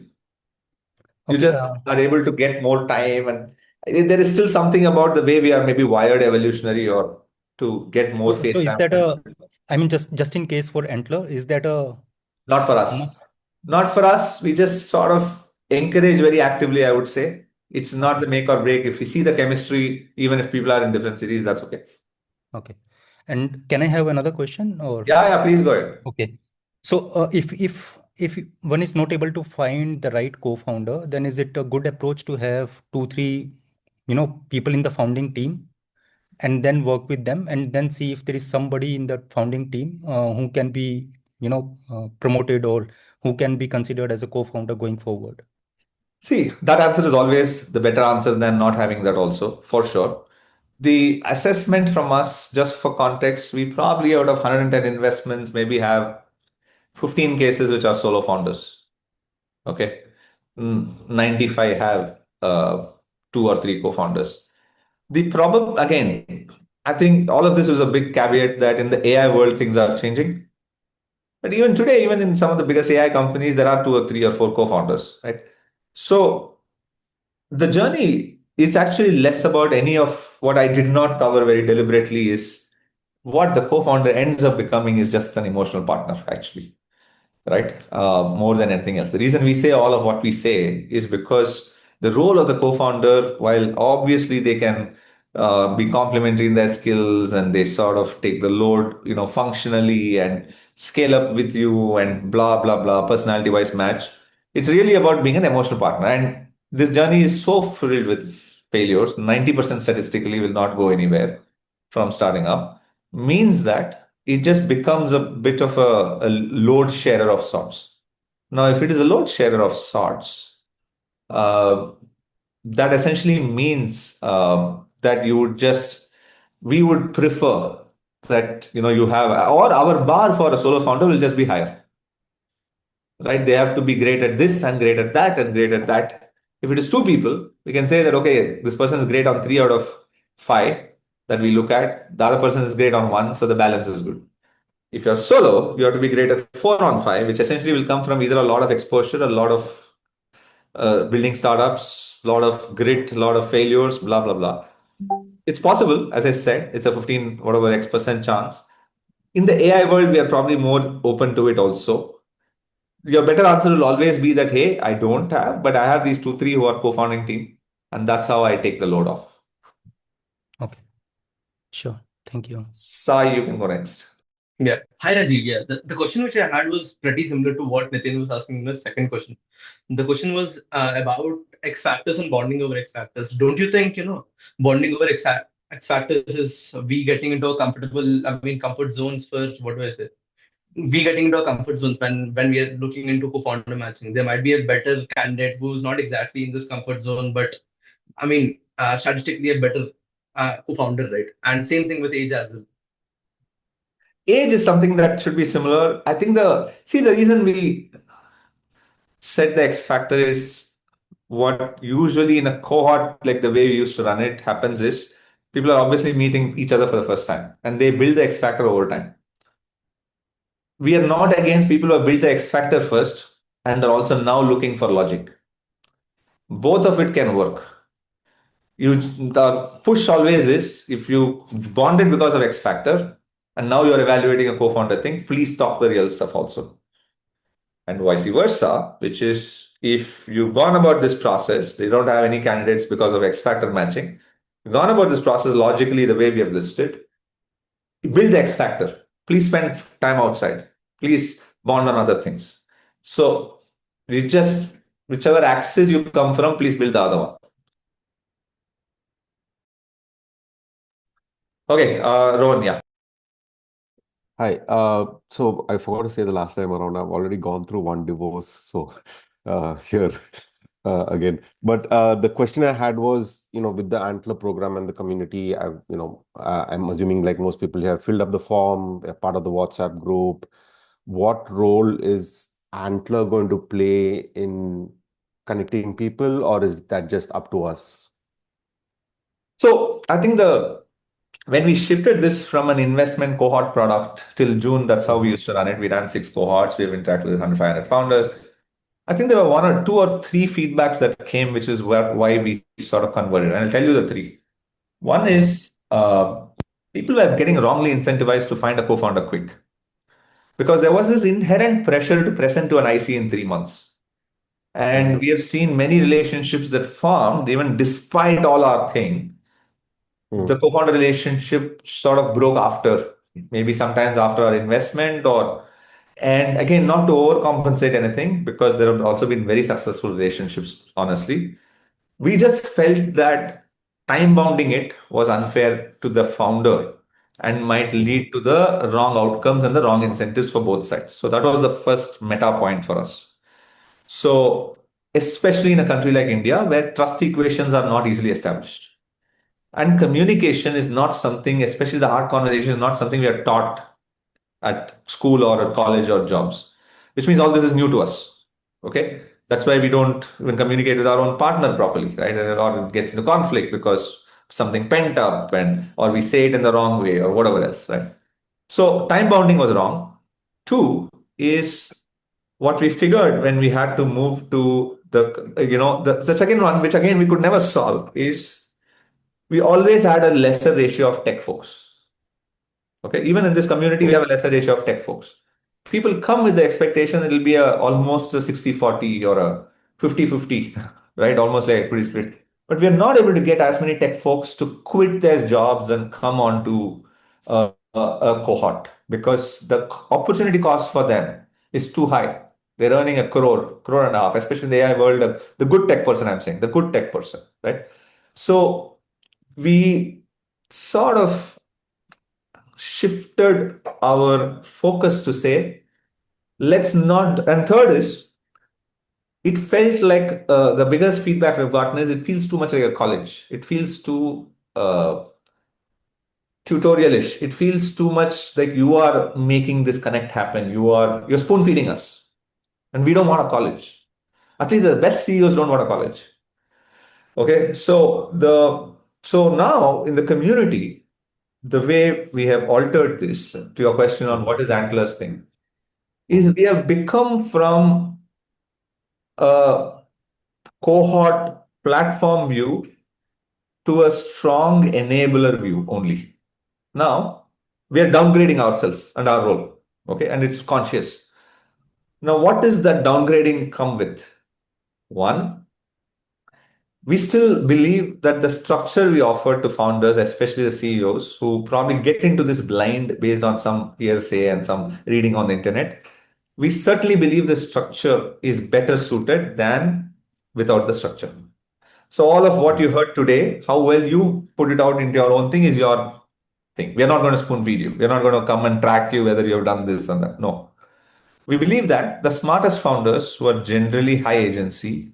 You Okay. just are able to get more time, and there is still something about the way we are maybe wired evolutionary or to get more face So is time. that I mean, just in case for Antler, is that a Not for us. must? Not for us. We just sort of encourage very actively, I would say. It's not the make or break. If we see the chemistry, even if people are in different cities, that's okay. Okay. And can I have another question or? Yeah, please go ahead. Okay. So if one is not able to find the right co-founder, then is it a good approach to have two, three, people in the founding team and then work with them and then see if there is somebody in the founding team who can be, promoted or who can be considered as a co-founder going forward? See, that answer is always the better answer than not having that also, for sure. The assessment from us, just for context, we probably out of 110 investments, maybe have 15 cases which are solo founders. Okay. 95 have two or three co-founders. The problem, again, I think all of this is a big caveat that in the AI world, things are changing. But even today, even in some of the biggest AI companies, there are two or three or four co-founders, right? So the journey, it's actually less about any of what I did not cover very deliberately is what the co-founder ends up becoming is just an emotional partner, actually, right? More than anything else. The reason we say all of what we say is because the role of the co-founder, while obviously they can be complementary in their skills and they sort of take the load, functionally and scale up with you and blah, blah, blah, personality wise match. It's really about being an emotional partner. And this journey is so filled with failures. 90% statistically will not go anywhere from starting up, means that it just becomes a bit of a load sharer of sorts. Now, if it is a load sharer of sorts, uh, that essentially means that we would prefer that you have, or our bar for a solo founder will just be higher, right? They have to be great at this and great at that and great at that. If it is two people, we can say that okay, this person is great on 3 out of 5 that we look at. The other person is great on one, so the balance is good. If you're solo, you have to be great at 4 on 5, which essentially will come from either a lot of exposure, a lot of building startups, a lot of grit, a lot of failures, blah, blah, blah. It's possible, as I said, it's a 15, whatever X% chance. In the AI world, we are probably more open to it also. Your better answer will always be that, hey, I don't have, but I have these two, three who are co-founding team. And that's how I take the load off. Okay. Sure. Thank you. Sai, you can go next. Yeah. Hi, Rajiv. Yeah. The question which I had was pretty similar to what Nitin was asking in the second question. The question was about X factors and bonding over X factors. Don't you think, bonding over X factors is we getting into a comfort zones for, what do I say? We getting into a comfort zones when we are looking into co-founder matching. There might be a better candidate who's not exactly in this comfort zone, but statistically a better co-founder, right? And same thing with age as well. Age is something that should be similar. I think the reason we said the X factor is what usually in a cohort, like the way we used to run it, happens is people are obviously meeting each other for the first time and they build the X factor over time. We are not against people who have built the X factor first. and are also now looking for logic. Both of it can work. The push always is if you bonded because of X factor and now you're evaluating a co-founder thing, please talk the real stuff also. And vice versa, which is if you've gone about this process, they don't have any candidates because of X factor matching. You've gone about this process logically the way we have listed, build the X factor. Please spend time outside. Please bond on other things. So you just whichever axis you come from, please build the other one. Okay, Rohan, yeah. Hi. So I forgot to say the last time around, I've already gone through one divorce. So here again. But the question I had was, with the Antler program and the community, I'm assuming like most people here filled up the form, a part of the WhatsApp group. What role is Antler going to play in connecting people, or is that just up to us? So I think when we shifted this from an investment cohort product till June, that's how we used to run it. We ran 6 cohorts. We've interacted with 100, 500 founders. I think there were one or two or three feedbacks that came, which is why we sort of converted. And I'll tell you the three. One is people were getting wrongly incentivized to find a co-founder quick because there was this inherent pressure to present to an IC in 3 months. And we have seen many relationships that formed even despite all our thing. The co-founder relationship sort of broke after, maybe sometimes after our investment and again, not to overcompensate anything because there have also been very successful relationships, honestly. We just felt that time bounding it was unfair to the founder and might lead to the wrong outcomes and the wrong incentives for both sides. So that was the first meta point for us. So, especially in a country like India, where trust equations are not easily established. And communication is not something, especially the hard conversation, is not something we are taught at school or at college or jobs, which means all this is new to us. Okay. That's why we don't even communicate with our own partner properly, right? Or it gets into conflict because something pent up or we say it in the wrong way or whatever else, right? So time bounding was wrong. Two is what we figured when we had to move to the second one, which again we could never solve, is we always had a lesser ratio of tech folks. Okay, even in this community, we have a lesser ratio of tech folks. People come with the expectation it'll be almost a 60-40 or a 50-50, right? Almost like equity split. But we are not able to get as many tech folks to quit their jobs and come on to a cohort because the opportunity cost for them is too high. They're earning a crore and a half, especially in the AI world. The good tech person, I'm saying, the good tech person, right? So we sort of shifted our focus to say, let's not. And third is, it felt like the biggest feedback we've gotten is it feels too much like a college. It feels too tutorialish. It feels too much like you are making this connect happen. You're spoon feeding us, and we don't want a college. At least the best CEOs don't want a college. Okay, so now in the community, the way we have altered this to your question on what is Antler's thing is we have become from a cohort platform view to a strong enabler view only. Now we are downgrading ourselves and our role. Okay, and it's conscious. Now, what does that downgrading come with? One, we still believe that the structure we offer to founders, especially the CEOs, who probably get into this blind based on some hearsay and some reading on the internet, we certainly believe the structure is better suited than without the structure. So all of what you heard today, how well you put it out into your own thing is your thing. We are not going to spoon feed you. We are not going to come and track you whether you have done this and that. No. We believe that the smartest founders who are generally high agency,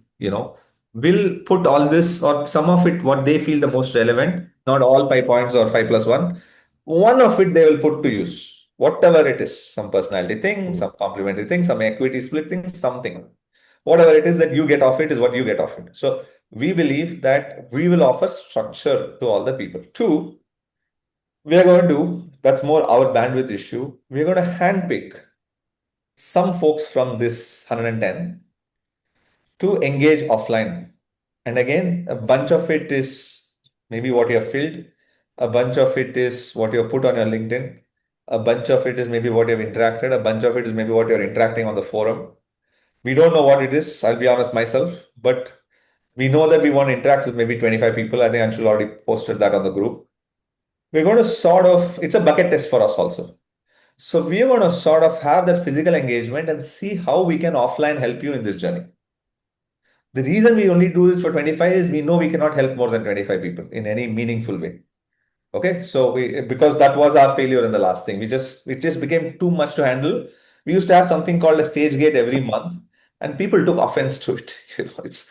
will put all this or some of it, what they feel the most relevant, not all 5 points or 5+1. One of it they will put to use, whatever it is, some personality thing, some complementary thing, some equity split thing, something. Whatever it is that you get off it is what you get off it. So we believe that we will offer structure to all the people. Two, that's more our bandwidth issue. We're going to handpick some folks from this 110 to engage offline. And again, a bunch of it is maybe what you have filled, a bunch of it is what you have put on your LinkedIn, a bunch of it is maybe what you have interacted, a bunch of it is maybe what you're interacting on the forum. We don't know what it is, I'll be honest myself, but we know that we want to interact with maybe 25 people. I think Anshul already posted that on the group. We're going to sort of, it's a bucket test for us also. So we are going to sort of have that physical engagement and see how we can offline help you in this journey. The reason we only do this for 25 is we know we cannot help more than 25 people in any meaningful way. Okay, so because that was our failure in the last thing, it just became too much to handle. We used to have something called a stage gate every month, and people took offense to it. It's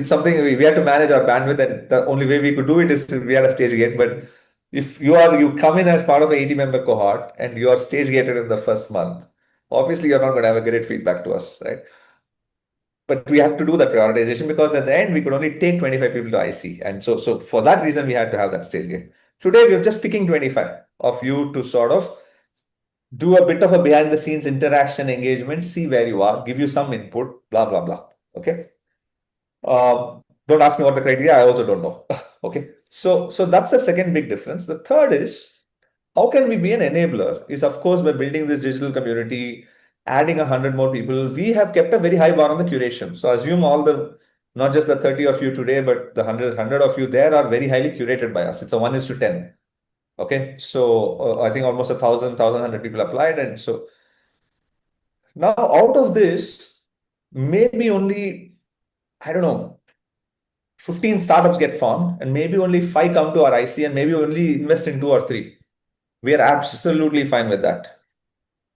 something we had to manage our bandwidth, and the only way we could do it is if we had a stage gate. But if you come in as part of an 80-member cohort and you are stage gated in the first month, obviously you're not going to have a great feedback to us, right? But we have to do that prioritization because at the end we could only take 25 people to IC. And so for that reason, we had to have that stage gate. Today, we're just picking 25 of you to sort of do a bit of a behind the scenes interaction engagement, see where you are, give you some input, blah, blah, blah. Okay. Don't ask me what the criteria, I also don't know. Okay. So that's the second big difference. The third is how can we be an enabler is of course by building this digital community, adding 100 more people. We have kept a very high bar on the curation. So assume not just the 30 of you today, but the 100 of you there are very highly curated by us. It's a 1:10. Okay. So I think almost 1,100 people applied. And so now out of this, maybe only, I don't know, 15 startups get formed and maybe only 5 come to our IC and maybe only invest in 2 or 3. We are absolutely fine with that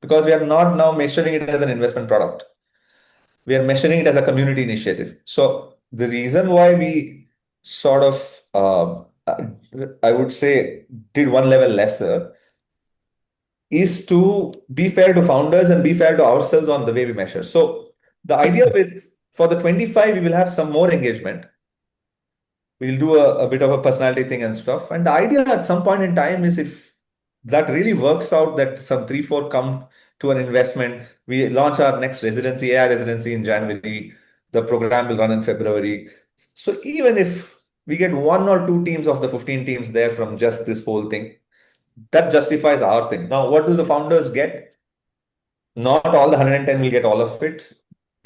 because we are not now measuring it as an investment product. We are measuring it as a community initiative. So the reason why we sort of, I would say, did one level lesser is to be fair to founders and be fair to ourselves on the way we measure. So the idea for the 25, we will have some more engagement. We'll do a bit of a personality thing and stuff. And the idea at some point in time is if that really works out, that some 3, 4 come to an investment, we launch our next residency, AI residency in January. The program will run in February. So even if we get 1 or 2 teams of the 15 teams there from just this whole thing, that justifies our thing. Now, what do the founders get? Not all the 110 will get all of it.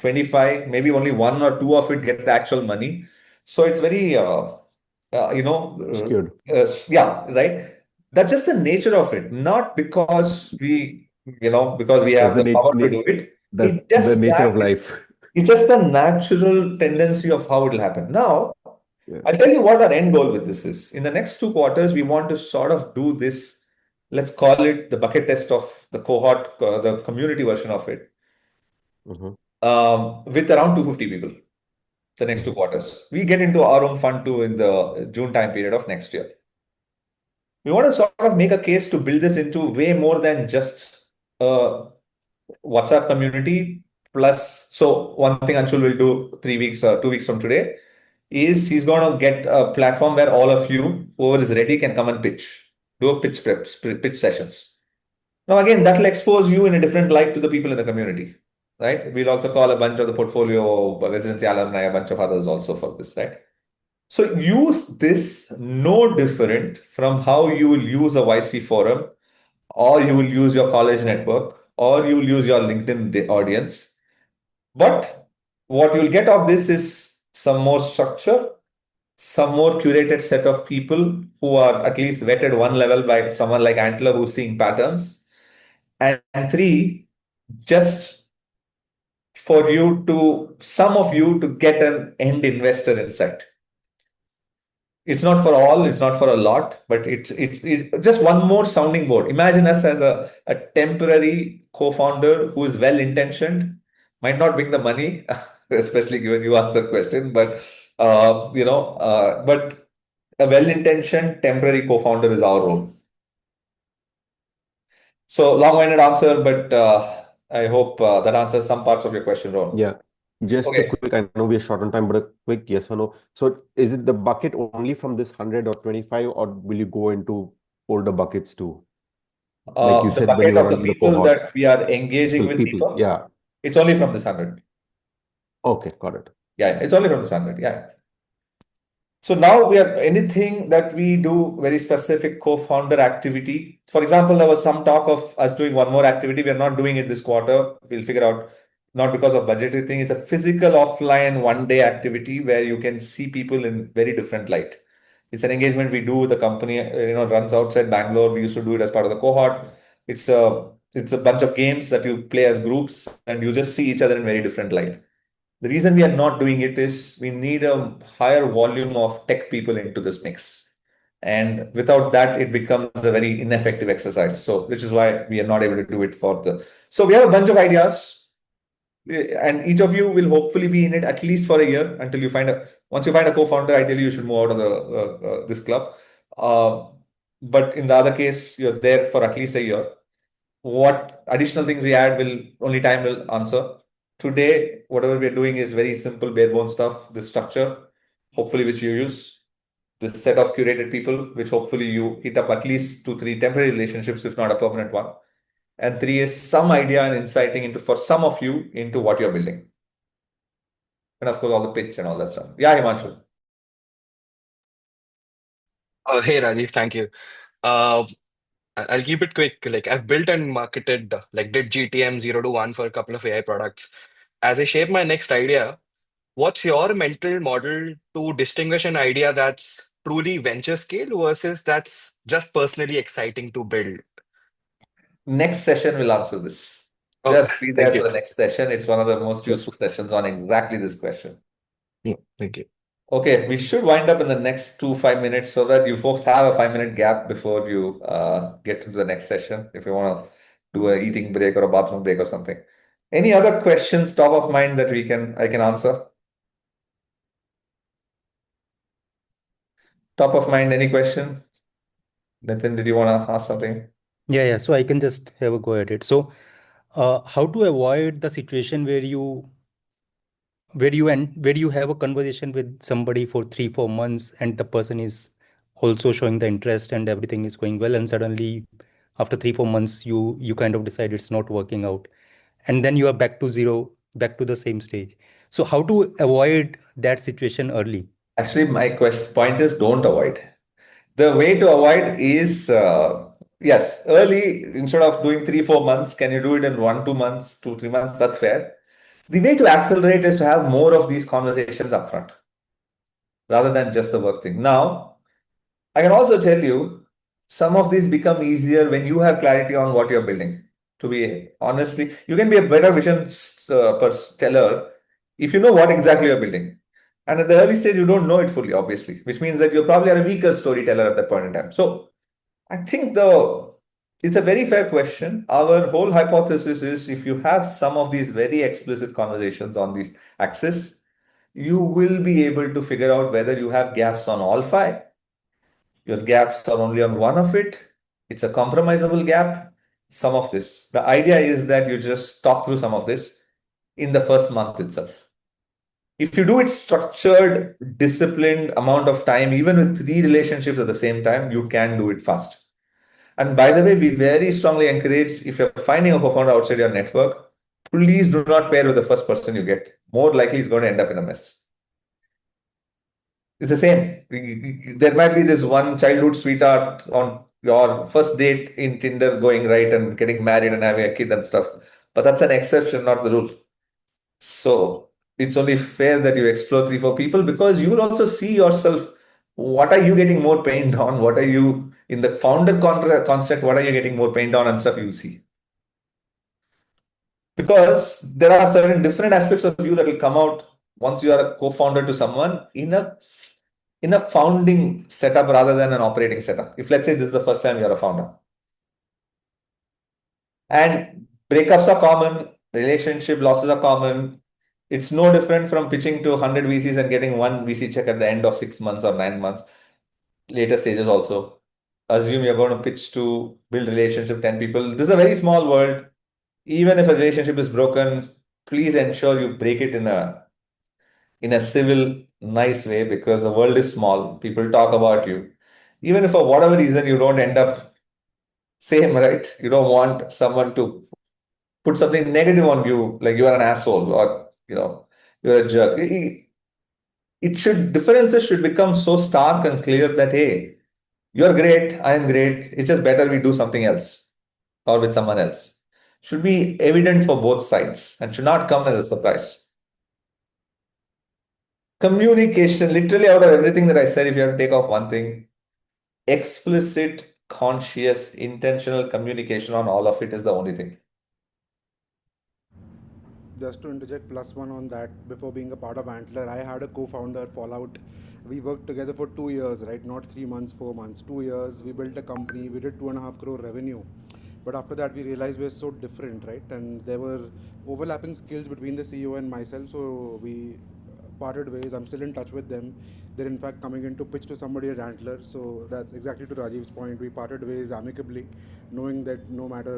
25, maybe only 1 or 2 of it get the actual money. So it's very, Skewed. yeah, right. That's just the nature of it, not because because we have That's the power to do it. That's It's just the nature of that life. it's just the natural tendency of how it will happen. Now, Yeah. I'll tell you what our end goal with this is. In the next 2 quarters, we want to sort of do this, let's call it the bucket test of the cohort, the community version of it, Mhm. with around 250 people the next 2 quarters. We get into our own fund too in the June time period of next year. We want to sort of make a case to build this into way more than just a WhatsApp community. Plus, so one thing Anshul will do 3 weeks or 2 weeks from today is he's going to get a platform where all of you, whoever is ready, can come and pitch, do a pitch sessions. Now, again, that will expose you in a different light to the people in the community, right? We'll also call a bunch of the portfolio residency alumni, a bunch of others also for this, right? So use this no different from how you will use a YC forum, or you will use your college network, or you will use your LinkedIn audience. But what you'll get of this is some more structure, some more curated set of people who are at least vetted one level by someone like Antler who's seeing patterns. And 3, just for some of you to get an end investor insight. It's not for all, it's not for a lot, but it's just one more sounding board. Imagine us as a temporary co-founder who is well-intentioned, might not bring the money, especially given you asked the question, but but a well-intentioned temporary co-founder is our role. So long-winded answer, but I hope that answers some parts of your question, Ron. Yeah. Just a Okay. quick, I know we are short on time, but a quick yes or no. So is it the bucket only from this 100 or 25, or will you go into older buckets too? Like you The said, when bucket you were of the running the people cohorts, that we are engaging with people. deeper, Yeah. it's only from this 100. Okay, got it. Yeah, it's only from this 100. Yeah. So now we are anything that we do very specific co-founder activity. For example, there was some talk of us doing one more activity. We are not doing it this quarter. We'll figure out not because of budgetary thing. It's a physical offline 1 day activity where you can see people in very different light. It's an engagement we do. The company runs outside Bangalore. We used to do it as part of the cohort. It's a bunch of games that you play as groups and you just see each other in very different light. The reason we are not doing it is we need a higher volume of tech people into this mix. And without that, it becomes a very ineffective exercise. So, which is why we are not able to do it for the. So, we have a bunch of ideas, and each of you will hopefully be in it at least for a year until you find a. Once you find a co-founder, ideally you should move out of this club. Uh, but in the other case, you're there for at least a year. What additional things we add will only time will answer. Today, whatever we're doing is very simple, bare bone stuff. This structure, hopefully, which you use, this set of curated people, which hopefully you hit up at least 2, 3 temporary relationships, if not a permanent one. And 3 is some idea and inciting into for some of you into what you're building. And of course, all the pitch and all that stuff. Yeah, Himanshu. Hey Rajiv, thank you. Uh, I'll keep it quick. Like I've built and marketed, like did GTM 0 to 1 for a couple of AI products. As I shape my next idea, what's your mental model to distinguish an idea that's truly venture scale versus that's just personally exciting to build? Next session will answer this. Oh, Just be there thank for you. the next session. It's one of the most Sure. useful sessions on exactly this question. Yeah, thank you. Okay, we should wind up in the next 5 minutes so that you folks have a 5 minute gap before you get into the next session if you want to do a eating break or a bathroom break or something. Any other questions top of mind that I can answer? Top of mind, any question? Nathan, did you want to ask something? Yeah. So I can just have a go at it. So, how to avoid the situation where you have a conversation with somebody for 3 4 months and the person is also showing the interest and everything is going well, and suddenly after 3 4 months you kind of decide it's not working out, and then you are back to zero, back to the same stage. So how to avoid that situation early? Actually, my point is don't avoid. The way to avoid is yes, early instead of doing 3 4 months, can you do it in 1 2 months, 2 3 months? That's fair. The way to accelerate is to have more of these conversations upfront rather than just the work thing. Now, I can also tell you some of these become easier when you have clarity on what you're building. To be honestly, you can be a better vision teller if you know what exactly you're building. And at the early stage, you don't know it fully, obviously, which means that you probably are a weaker storyteller at that point in time. So I think it's a very fair question. Our whole hypothesis is if you have some of these very explicit conversations on these axis, you will be able to figure out whether you have gaps on all five, your gaps are only on one of it, it's a compromisable gap, some of this. The idea is that you just talk through some of this in the first month itself. If you do it structured, disciplined amount of time, even with 3 relationships at the same time, you can do it fast. And by the way, we very strongly encourage if you're finding a co-founder outside your network, please do not pair with the first person you get. More likely, it's going to end up in a mess. It's the same. There might be this one childhood sweetheart on your first date in Tinder going right and getting married and having a kid and stuff. But that's an exception, not the rule. So it's only fair that you explore 3 4 people because you will also see yourself. What are you getting more pained on? What are you in the founder concept? What are you getting more pained on and stuff you'll see? Because there are certain different aspects of you that will come out once you are a co-founder to someone in a founding setup rather than an operating setup. If let's say this is the first time you're a founder. And breakups are common, relationship losses are common. It's no different from pitching to 100 VCs and getting one VC check at the end of 6 months or 9 months. Later stages also. Assume you're going to pitch to build relationship 10 people. This is a very small world. Even if a relationship is broken, please ensure you break it in a civil, nice way because the world is small. People talk about you. Even if for whatever reason you don't end up Same, right? You don't want someone to put something negative on you, like you are an asshole or you're a jerk. Differences should become so stark and clear that hey, you're great, I am great. It's just better we do something else or with someone else. Should be evident for both sides and should not come as a surprise. Communication, literally out of everything that I said, if you have to take off one thing, explicit, conscious, intentional communication on all of it is the only thing. Just to interject plus one on that, before being a part of Antler, I had a co-founder fallout. We worked together for 2 years, right? Not 3 months, 4 months, 2 years. We built a company. We did 2.5 crore revenue. But after that, we realized we're so different, right? And there were overlapping skills between the CEO and myself. So we parted ways. I'm still in touch with them. They're in fact coming in to pitch to somebody at Antler. So that's exactly to Rajiv's point. We parted ways amicably, knowing that no matter,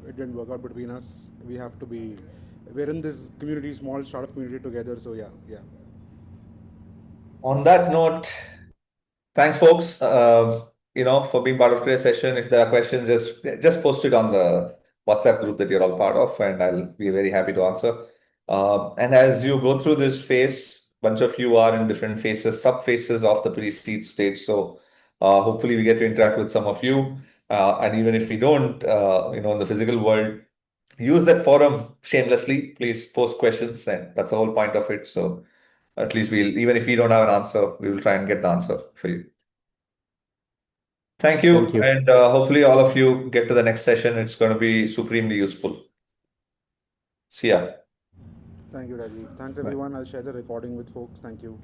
it didn't work out between us. We're in this community, small startup community together. So yeah. On that note, thanks, folks. For being part of today's session. If there are questions, just post it on the WhatsApp group that you're all part of, and I'll be very happy to answer. And as you go through this phase, bunch of you are in different phases, sub phases of the pre-seed stage. So hopefully we get to interact with some of you. And even if we don't, in the physical world, use that forum shamelessly. Please post questions, and that's the whole point of it. So at least even if we don't have an answer, we will try and get the answer for you. Thank you. Thank you. And hopefully all of you get to the next session. It's going to be supremely useful. See ya. Thank you, Rajiv. Thanks, Bye. everyone. I'll share the recording with folks. Thank you.